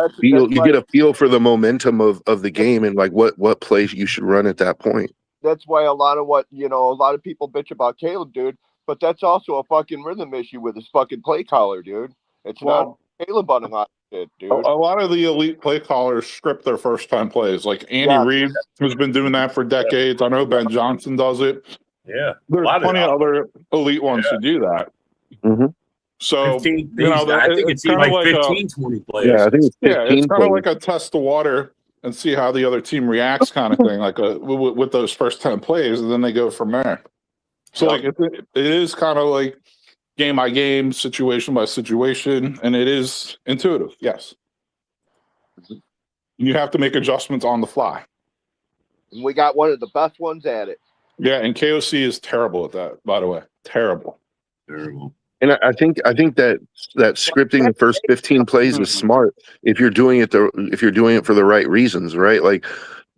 a feel for the momentum of the game and like what play you should run at that point. That's why a lot of people bitch about Caleb, dude. But that's also a fucking rhythm issue with his fucking play caller, dude. It's not Caleb on a lot of shit, dude. A lot of the elite play callers script their first time plays. Like Andy Reid, who's been doing that for decades. I know Ben Johnson does it. Yeah, there's plenty of other elite ones who do that. Mm-hmm. So 15, I think it's kind of like 15, 20 players. Yeah, I think it's 15 it's kind of like a test the water and see how the other team reacts, kind of thing. Like with those first 10 plays, and then they go from there. So like it is kind of like game by game, situation by situation, and it is intuitive. Yes, you have to make adjustments on the fly. And we got one of the best ones at it. Yeah, and KOC is terrible at that. By the way, terrible. And I think that scripting the first 15 plays is smart if you're doing it for the right reasons, right? Like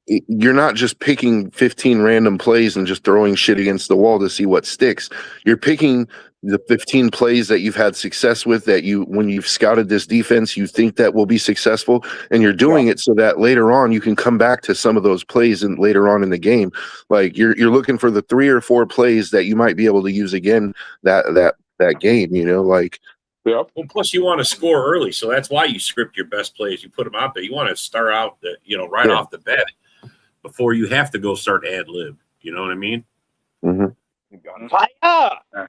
you're not just picking 15 random plays and just throwing shit against the wall to see what sticks. You're picking the 15 plays that you've had success with, that when you've scouted this defense, you think that will be successful, and you're doing it so that later on you can come back to some of those plays and later on in the game. Like you're looking for the 3 or 4 plays that you might be able to use again that game, like. Yep. Well, plus you want to score early, so that's why you script your best plays. You put them out there. You want to start out right off the bat before you have to go start ad lib. You know what I mean? Mm-hmm. Fire!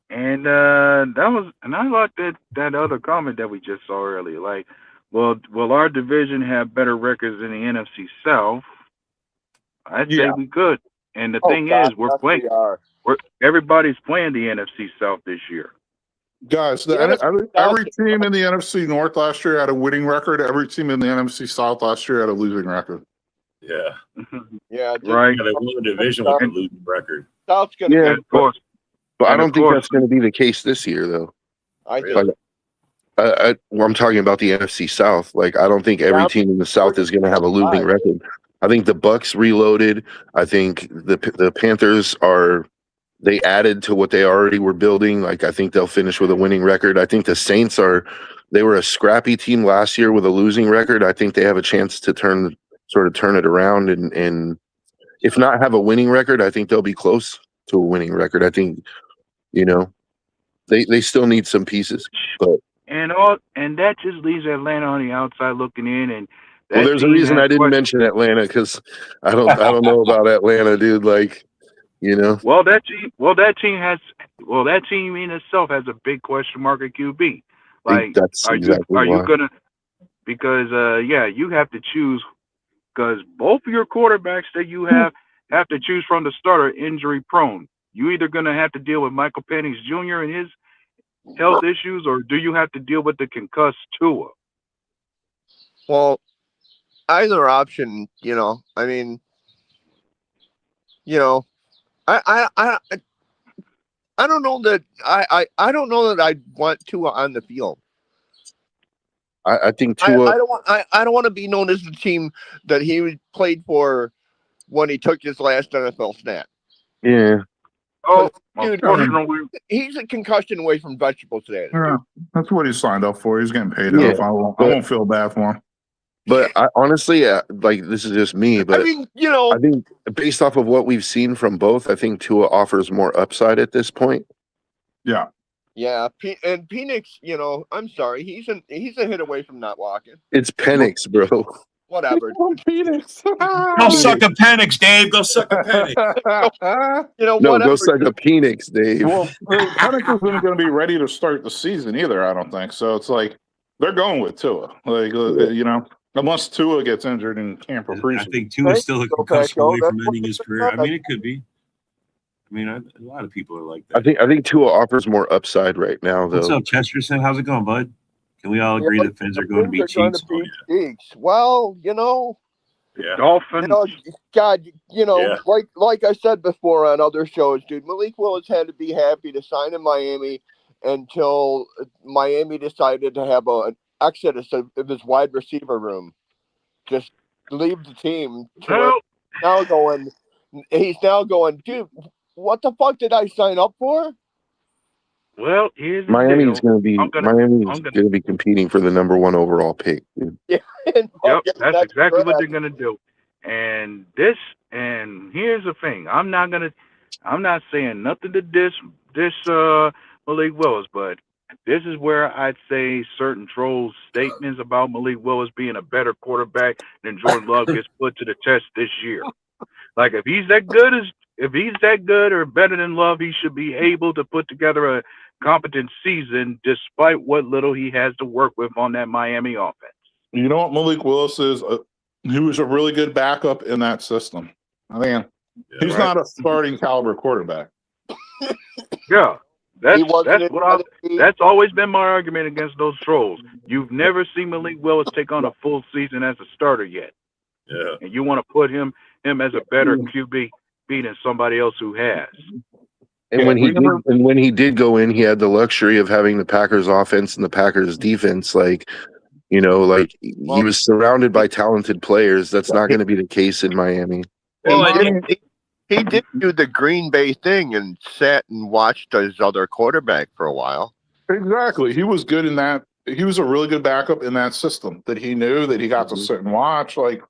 And I like that other comment that we just saw earlier. Like, will our division have better records than the NFC South? I'd say we could. And the thing is, we're playing. Everybody's playing the NFC South this year. Guys, every team in the NFC North last year had a winning record. Every team in the NFC South last year had a losing record. Yeah. Yeah. Right. Yeah, they won the division with a losing record. South's gonna Yeah, of course. but I don't think that's going to be the case this year, though. I think. Like, I'm talking about the NFC South. Like, I don't think every team in the South is going to have a losing record. I think the Bucks reloaded. I think the Panthers they added to what they already were building. Like, I think they'll finish with a winning record. I think the Saints they were a scrappy team last year with a losing record. I think they have a chance to turn it around and if not have a winning record, I think they'll be close to a winning record. I think, they still need some pieces, but and that just leaves Atlanta on the outside looking in. And there's a reason I didn't mention Atlanta, because I don't know about Atlanta, dude. Like, Well, that team in itself has a big question mark at QB. Like, that's exactly you gonna? Because you have to choose, because both of your quarterbacks that you have to choose from the starter injury prone. You either gonna have to deal with Michael Penix Jr. and his health issues, or do you have to deal with the concussed Tua? Well, either option, I mean, I don't know that I don't know that I want Tua on the field. I think Tua. I don't want to be known as the team that he played for when he took his last NFL snap. Yeah. Oh, dude, he's a concussion away from vegetable today. Yeah, that's what he signed up for. He's getting paid enough. I won't feel bad for him. But I honestly, like, this is just me, but I mean, I think based off of what we've seen from both, I think Tua offers more upside at this point. Yeah. Yeah, and Penix, I'm sorry, he's a hit away from not walking. It's Penix, bro. Whatever. Penix. Go suck a Penix, Dave. Go suck a Penix. No, whatever. go suck a Penix, Dave. Well, Penix isn't going to be ready to start the season either, I don't think. So it's like they're going with Tua. Like, unless Tua gets injured in camp or preseason. I think Tua is still a concussion away from ending his career. I mean, it could be. I mean, a lot of people are like that. I think Tua offers more upside right now, though. What's up, Chesterton? How's it going, bud? Can we all agree that Fins are going to be Chiefs? Well, Dolphins. God, like I said before on other shows, dude, Malik Willis had to be happy to sign in Miami until Miami decided to have an exodus of his wide receiver room. Just leave the team. He's now going, dude, what the fuck did I sign up for? Well, here's Miami's going to be competing for the number 1 overall pick. Dude. Yeah, that's exactly what they're going to do. And here's the thing. I'm not saying nothing to this Malik Willis, but this is where I'd say certain trolls' statements about Malik Willis being a better quarterback than Jordan Love gets put to the test this year. Like, if he's that good or better than Love, he should be able to put together a competent season despite what little he has to work with on that Miami offense. You know what Malik Willis is? He was a really good backup in that system. I mean, he's not a starting caliber quarterback. Yeah. That's He wasn't that's always been my argument against those trolls. You've never seen Malik Willis take on a full season as a starter yet, Yeah. and you want to put him as a better QB than somebody else who has. And when he did go in, he had the luxury of having the Packers offense and the Packers defense. Like, you know, like he was surrounded by talented players. That's not going to be the case in Miami. Well, he did do the Green Bay thing and sat and watched his other quarterback for a while. Exactly. He was good in that. He was a really good backup in that system that he knew that he got to sit and watch. Like,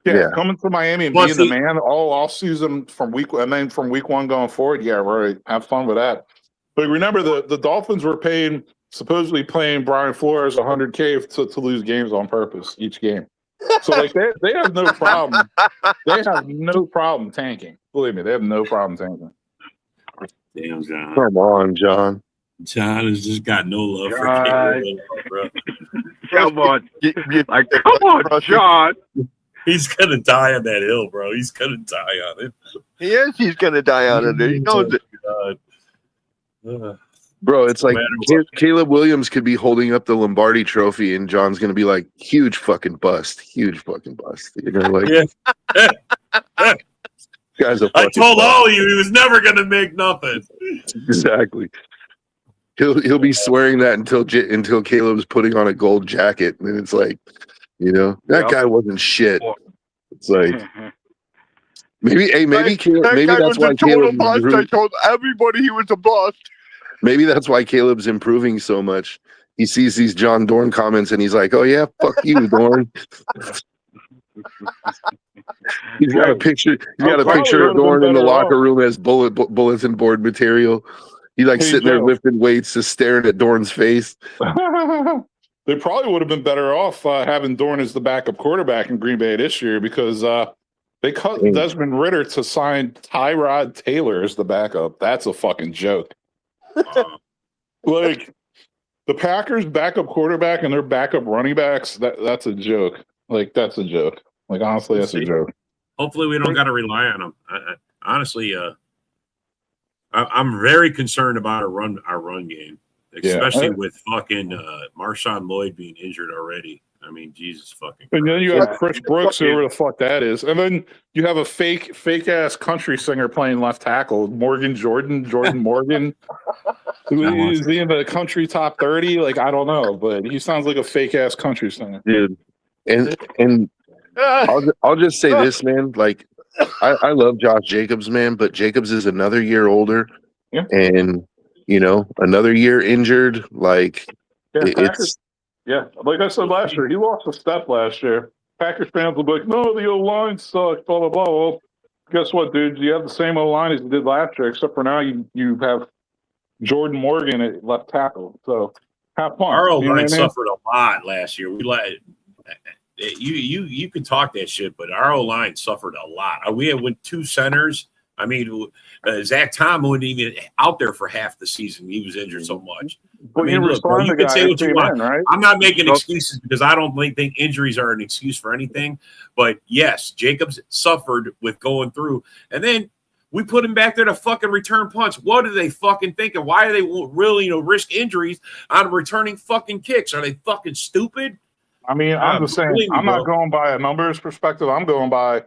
yeah. Coming to Miami and being the man all off season from week one going forward. Yeah, right. Have fun with that. But remember, the Dolphins were supposedly paying Brian Flores $100K to lose games on purpose each game. So like they have no problem. They have no problem tanking. Believe me, they have no problem tanking. Damn, John. Come on, John. John has just got no love for Caleb, bro. Come on, come on, John. He's gonna die on that hill, bro. He's gonna die on it. He is. He's gonna die on it. He knows it. Bro, it's like Caleb Williams could be holding up the Lombardi trophy and John's going to be like, huge fucking bust. Huge fucking bust. You know, like, guy's a I told all of you he was never going to make nothing. Exactly. He'll be swearing that until Caleb's putting on a gold jacket. And it's like, you know, that guy wasn't shit. It's like, maybe that's why Caleb. I told everybody he was a bust. Maybe that's why Caleb's improving so much. He sees these John Dorn comments and he's like, "Oh yeah, fuck you, Dorn." He's got a picture. He's got a picture of Dorn in the locker room as bulletin board material. He sitting there lifting weights, just staring at Dorn's face. They probably would have been better off having Dorn as the backup quarterback in Green Bay this year because they cut Desmond Ridder to sign Tyrod Taylor as the backup. That's a fucking joke. Like the Packers backup quarterback and their backup running backs, that's a joke. Like that's a joke. Like honestly, that's a joke. Hopefully we don't got to rely on them. Honestly, I'm very concerned about our run game, especially with fucking Marshawn Lloyd being injured already. I mean, Jesus fucking Christ. And then you have Chris Brooks, whoever the fuck that is. And then you have a fake ass country singer playing left tackle, Jordan Morgan. Is he in the country top 30? Like, I don't know, but he sounds like a fake ass country singer. Dude. And I'll just say this, man. Like, I love Josh Jacobs, man, but Jacobs is another year older. Yeah. And, you know, another year injured. Like, it's. Yeah, like I said last year, he lost a step last year. Packers fans will be like, no, the O-line sucks, blah, blah, blah. Well, guess what, dude? You have the same O-line as you did last year, except for now you have Jordan Morgan at left tackle. So have fun. Our O-line suffered a lot last year. You can talk that shit, but our O-line suffered a lot. We went 2 centers. I mean, Zach Tom wasn't even out there for half the season. He was injured so much. But I mean, look, bro, you can say what you want. Right? I'm not making excuses because I don't think injuries are an excuse for anything. But yes, Jacobs suffered with going through. And then we put him back there to fucking return punts. What are they fucking thinking? Why are they really, risk injuries on returning fucking kicks? Are they fucking stupid? I mean, I'm just saying, I'm not going by a numbers perspective. I'm going by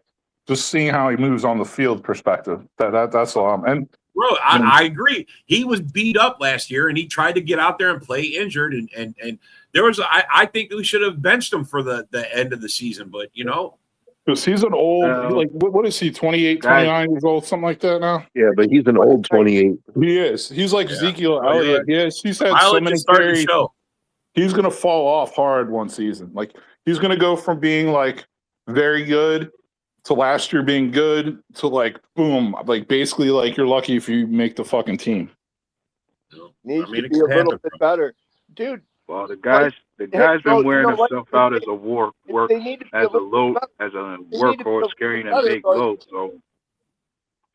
just seeing how he moves on the field perspective. That's all. Bro, I agree. He was beat up last year, and he tried to get out there and play injured. And there was, I think we should have benched him for the end of the season. But because he's an old, like what is he? 28, 29 years old, something like that now. Yeah, but he's an old 28. He is. He's like Ezekiel Elliott. Yes, he's had so many carries. He's gonna fall off hard one season. Like he's gonna go from being like very good to last year being good to like boom, like basically like you're lucky if you make the fucking team. Needs to be a little bit better, dude. Well, the guy's been wearing himself out as a workhorse carrying a big load. So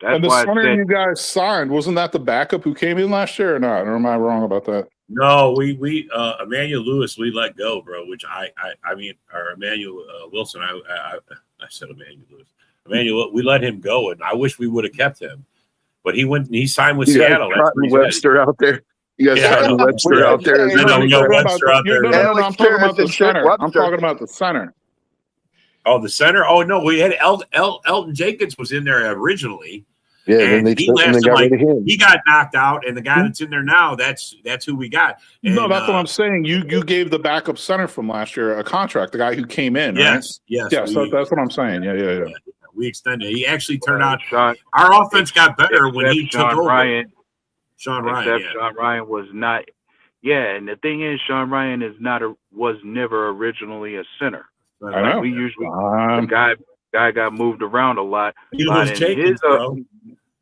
that's and the why center you guys signed, wasn't that the backup who came in last year or not? Or am I wrong about that? No, we Emmanuel Lewis we let go, bro. Which I mean, or Emmanuel Wilson. I said Emmanuel Lewis. Emmanuel, we let him go, and I wish we would have kept him. but he signed with You guys Seattle. That's what trotting he said. Webster out there. You guys Yeah, I trotting know. Webster Yeah. out there. I know we got Webster out there. No, Alex I'm talking about the Karras and Shit center. I'm Webster. talking about the center. Oh, the center. Oh no, we had Elton Jenkins was in there originally. Yeah, then And they he took and they lasted got like rid of him. he got knocked out, and the guy that's in there now, that's who we got. And, No, that's what I'm saying. You gave the backup center from last year a contract, the guy who came in, right? Yes, Yes, that's what I'm saying. Yeah. We extended. He actually turned out. Sean, Our offense got better when he took Sean over. Ryan, Sean Ryan, except yeah. Sean Ryan was not. Yeah, and the thing is, Sean Ryan was never originally a center. I know. We usually the guy got moved around a lot. He But was in Jenkins, his, bro.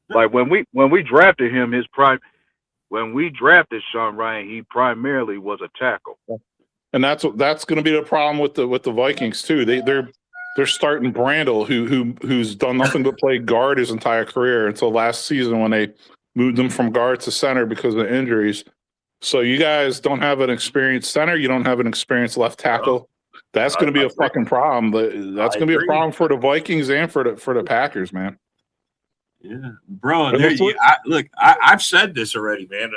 like when we drafted him, when we drafted Sean Ryan, he primarily was a tackle. And that's going to be the problem with the Vikings too. They're starting Brandel, who's done nothing but play guard his entire career until last season when they moved him from guard to center because of injuries. So you guys don't have an experienced center. You don't have an experienced left tackle. That's going to be a fucking problem. That's going to be a problem for the Vikings and for the Packers, man. Yeah, bro. I've said this already, man.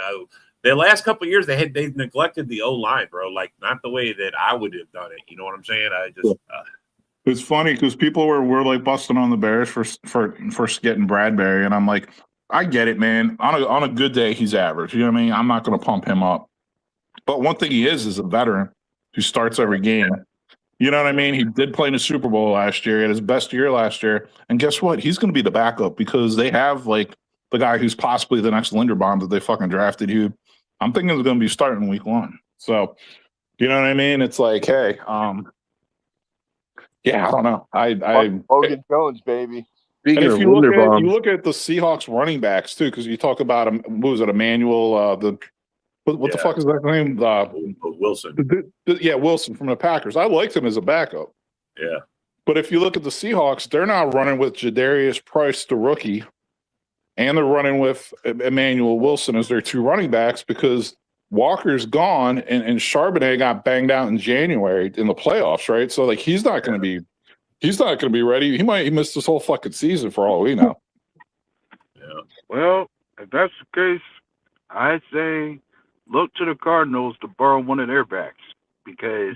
The last couple of years, they've neglected the O-line, bro. Like not the way that I would have done it. You know what I'm saying? I just. It's funny because people were like busting on the Bears for getting Bradbury, and I'm like, I get it, man. On a good day, he's average. You know what I mean? I'm not going to pump him up. But one thing he is a veteran who starts every game. You know what I mean? He did play in the Super Bowl last year. He had his best year last year. And guess what? He's going to be the backup because they have like the guy who's possibly the next Linderbaum that they fucking drafted, who I'm thinking is going to be starting week 1. So, you know what I mean? It's like, hey, yeah, I don't know. Logan Jones, baby. And if you look at the Seahawks running backs too, because you talk about what was it, Emmanuel? What the fuck is that name? Wilson. Wilson from the Packers. I liked him as a backup. Yeah. But if you look at the Seahawks, they're now running with Jadarius Price, the rookie, and they're running with Emmanuel Wilson as their 2 running backs because Walker's gone and Charbonnet got banged out in January in the playoffs, right? So like he's not going to be ready. He might miss this whole fucking season for all we know. Yeah. Well, if that's the case, I'd say look to the Cardinals to borrow one of their backs because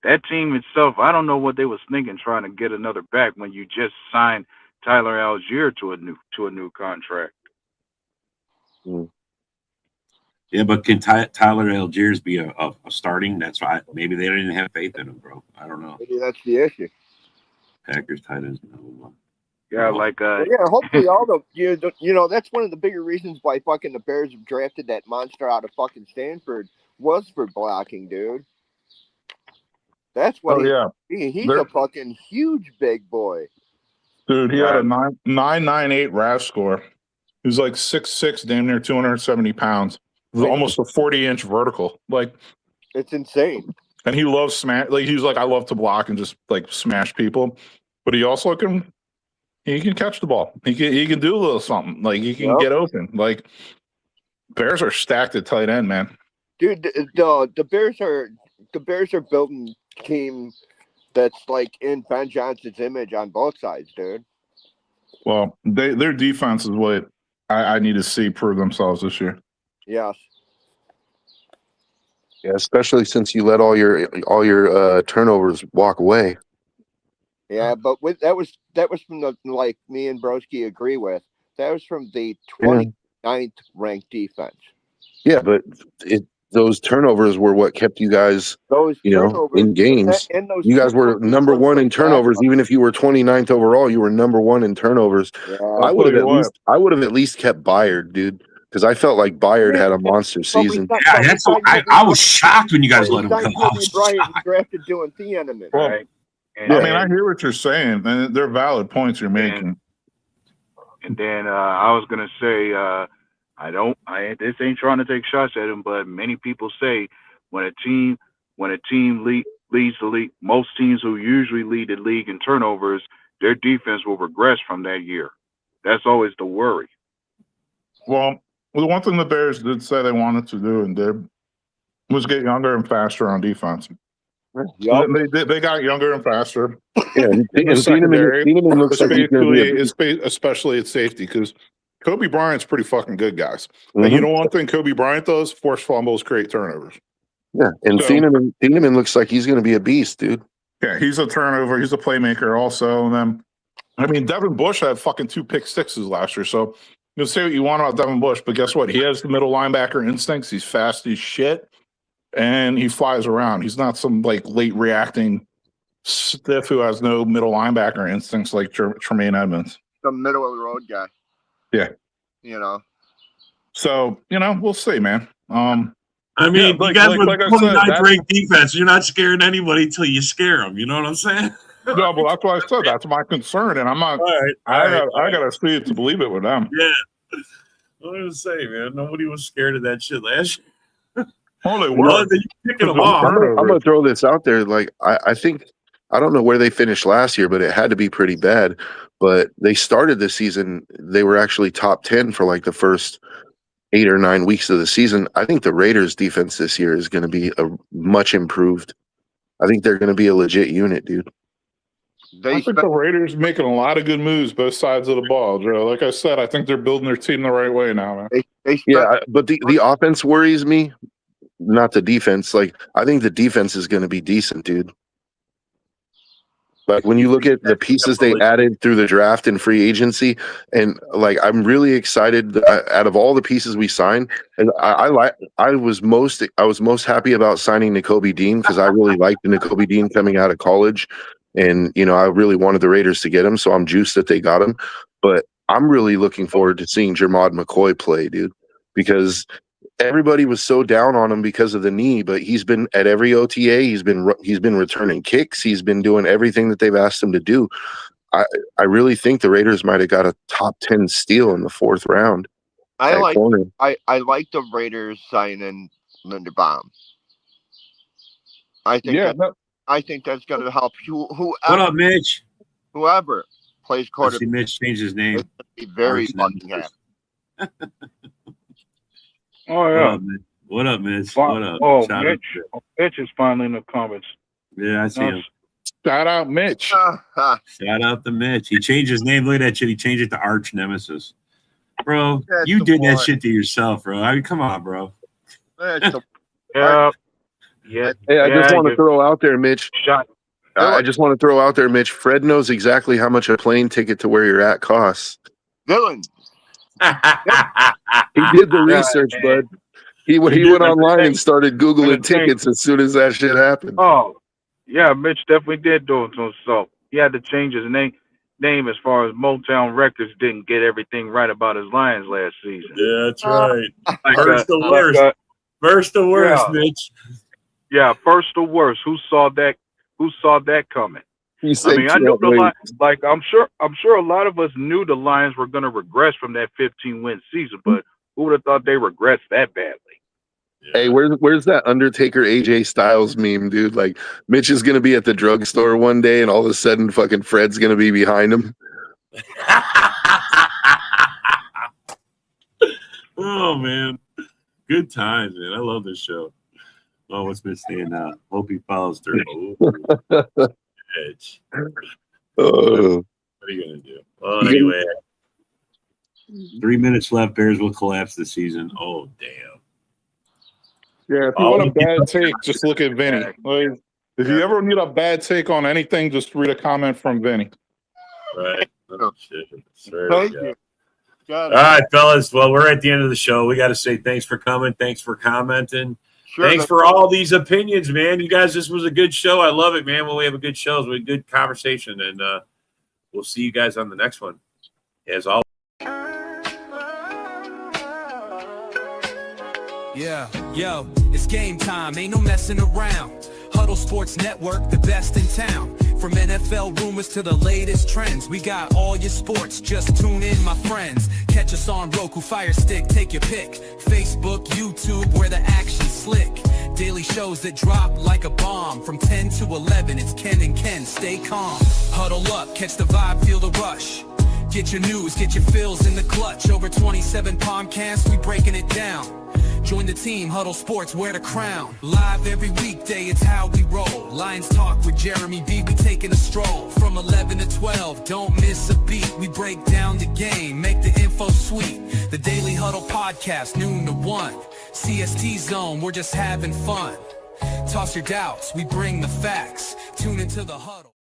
that team itself, I don't know what they was thinking trying to get another back when you just signed Tyler Algier to a new contract. Yeah, but can Tyler Algiers be a starting? That's why maybe they didn't have faith in him, bro. I don't know. Maybe that's the issue. Packers tight ends. Yeah, hopefully all the you know that's one of the bigger reasons why fucking the Bears have drafted that monster out of fucking Stanford was for blocking, dude. That's what he's a fucking huge big boy. Dude, he had a 998 RAS score. He was like 6'6", damn near 270 pounds. It was almost a 40-inch vertical. Like, it's insane. And he loves smash. Like he's like, I love to block and just like smash people, but he also can catch the ball. He can do a little something. Like he can get open. Like Bears are stacked at tight end, man. Dude, the Bears are building a team that's like in Ben Johnson's image on both sides, dude. Well, their defense is what I need to see prove themselves this year. Yes. Yeah, especially since you let all your turnovers walk away. Yeah, but that was from the like me and Broski agree with. That was from the 29th ranked defense. Yeah, but those turnovers were what kept you guys in games. You guys were number 1 in turnovers, even if you were 29th overall. You were number 1 in turnovers. Yeah, I would have at least kept Byard, dude. Because I felt like Byard had a monster season. Yeah, that's what I was shocked when you guys let him go. Bryant drafted doing Thieneman, right? I mean, I hear what you're saying, and they're valid points you're making. And then I was gonna say, this ain't trying to take shots at him, but many people say when a team leads the league, most teams who usually lead the league in turnovers, their defense will regress from that year. That's always the worry. Well, the one thing the Bears did say they wanted to do and did was get younger and faster on defense. Yep. They got younger and faster. Yeah, Thieneman looks like he's going to be especially at safety, because Kobe Bryant's pretty fucking good, guys. And you know one thing Kobe Bryant does? Force fumbles, create turnovers. Yeah, and So- Thieneman looks like he's going to be a beast, dude. Yeah, he's a turnover. He's a playmaker also. And then, I mean, Devin Bush had fucking 2 pick sixes last year. So you'll say what you want about Devin Bush, but guess what? He has the middle linebacker instincts. He's fast as shit, and he flies around. He's not some like late reacting stiff who has no middle linebacker instincts like Tremaine Edmonds. The middle of the road guy. Yeah. You know. So, we'll see, man. I mean, Yeah, you guys with like I said, 29th ranked defense, you're not scaring anybody until you scare them. You know what I'm saying? No, but that's what I said. That's my concern, and I'm not. I gotta see it to believe it with them. Yeah. What did I say, man? Nobody was scared of that shit last year. Oh, they were. They're picking them off. I'm going to throw this out there. Like, I think, I don't know where they finished last year, but it had to be pretty bad. But they started the season, they were actually top 10 for like the first 8 or 9 weeks of the season. I think the Raiders defense this year is going to be much improved. I think they're going to be a legit unit, dude. I think the Raiders making a lot of good moves both sides of the ball, Joe. Like I said, I think they're building their team the right way now, man. Yeah, but the offense worries me, not the defense. Like, I think the defense is going to be decent, dude. Like, when you look at the pieces they added through the draft and free agency, and like, I'm really excited. Out of all the pieces we signed, and I was most happy about signing Nakobe Dean because I really liked Nakobe Dean coming out of college, and I really wanted the Raiders to get him, so I'm juiced that they got him. But I'm really looking forward to seeing Jermod McCoy play, dude, because everybody was so down on him because of the knee, but he's been at every OTA. He's been returning kicks. He's been doing everything that they've asked him to do. I really think the Raiders might have got a top 10 steal in the 4th round. I like the Raiders signing Linderbaum. I think that's going to help whoever. What up, Mitch? Whoever plays quarterback. See Mitch changed his name. Be very fucking happy. Oh yeah. What up, Mitch? What up? Oh, Mitch is finally in the comments. Yeah, I see him. Shout out, Mitch. Shout out to Mitch. He changed his name. Look at that shit. He changed it to Arch Nemesis. Bro, you did that shit to yourself, bro. I mean, come on, bro. Yeah. Hey, I just want to throw out there, Mitch. I just want to throw out there, Mitch. Fred knows exactly how much a plane ticket to where you're at costs. Dylan. He did the research, bud. He went online and started Googling tickets as soon as that shit happened. Oh, yeah, Mitch definitely did do it to himself. He had to change his name as far as Motown Records didn't get everything right about his Lions last season. Yeah, that's right. First the worst. First the worst, Mitch. Yeah, first the worst. Who saw that coming? I mean, I knew the Lions. Like, I'm sure a lot of us knew the Lions were going to regress from that 15-win season, but who would have thought they regressed that badly? Yeah. Hey, where's that Undertaker AJ Styles meme, dude? Like, Mitch is going to be at the drugstore one day, and all of a sudden, fucking Fred's going to be behind him. Oh man, good times, man. I love this show. Oh, what's Mitch saying now? Hope he follows through. Edge. Oh. What are you gonna do? Well, anyway, 3 minutes left. Bears will collapse this season. Oh damn. Yeah, if you want a bad take, just look at Vinny. Like, if you ever need a bad take on anything, just read a comment from Vinny. Right. Oh, shit. Thank you. All right, fellas. Well, we're at the end of the show. We got to say thanks for coming. Thanks for commenting. Sure, thanks for all these opinions, man. You guys, this was a good show. I love it, man. When we have a good show, we have a good conversation, and we'll see you guys on the next one. As always. Yeah, yo, it's game time. Ain't no messing around. Huddle Sports Network, the best in town. From NFL rumors to the latest trends, we got all your sports. Just tune in, my friends. Catch us on Roku, Fire Stick, take your pick. Facebook, YouTube, where the action's slick. Daily shows that drop like a bomb. From 10 to 11, it's Ken and Ken. Stay calm. Huddle up, catch the vibe, feel the rush. Get your news, get your fills in the clutch. Over 27 podcasts, we breaking it down. Join the team, Huddle Sports, wear the crown. Live every weekday, it's how we roll. Lions Talk with Jeremy B, we taking a stroll. From 11 to 12, don't miss a beat. We break down the game, make the info sweet. The Daily Huddle Podcast, noon to 1. CST Zone, we're just having fun. Toss your doubts, we bring the facts. Tune into the huddle.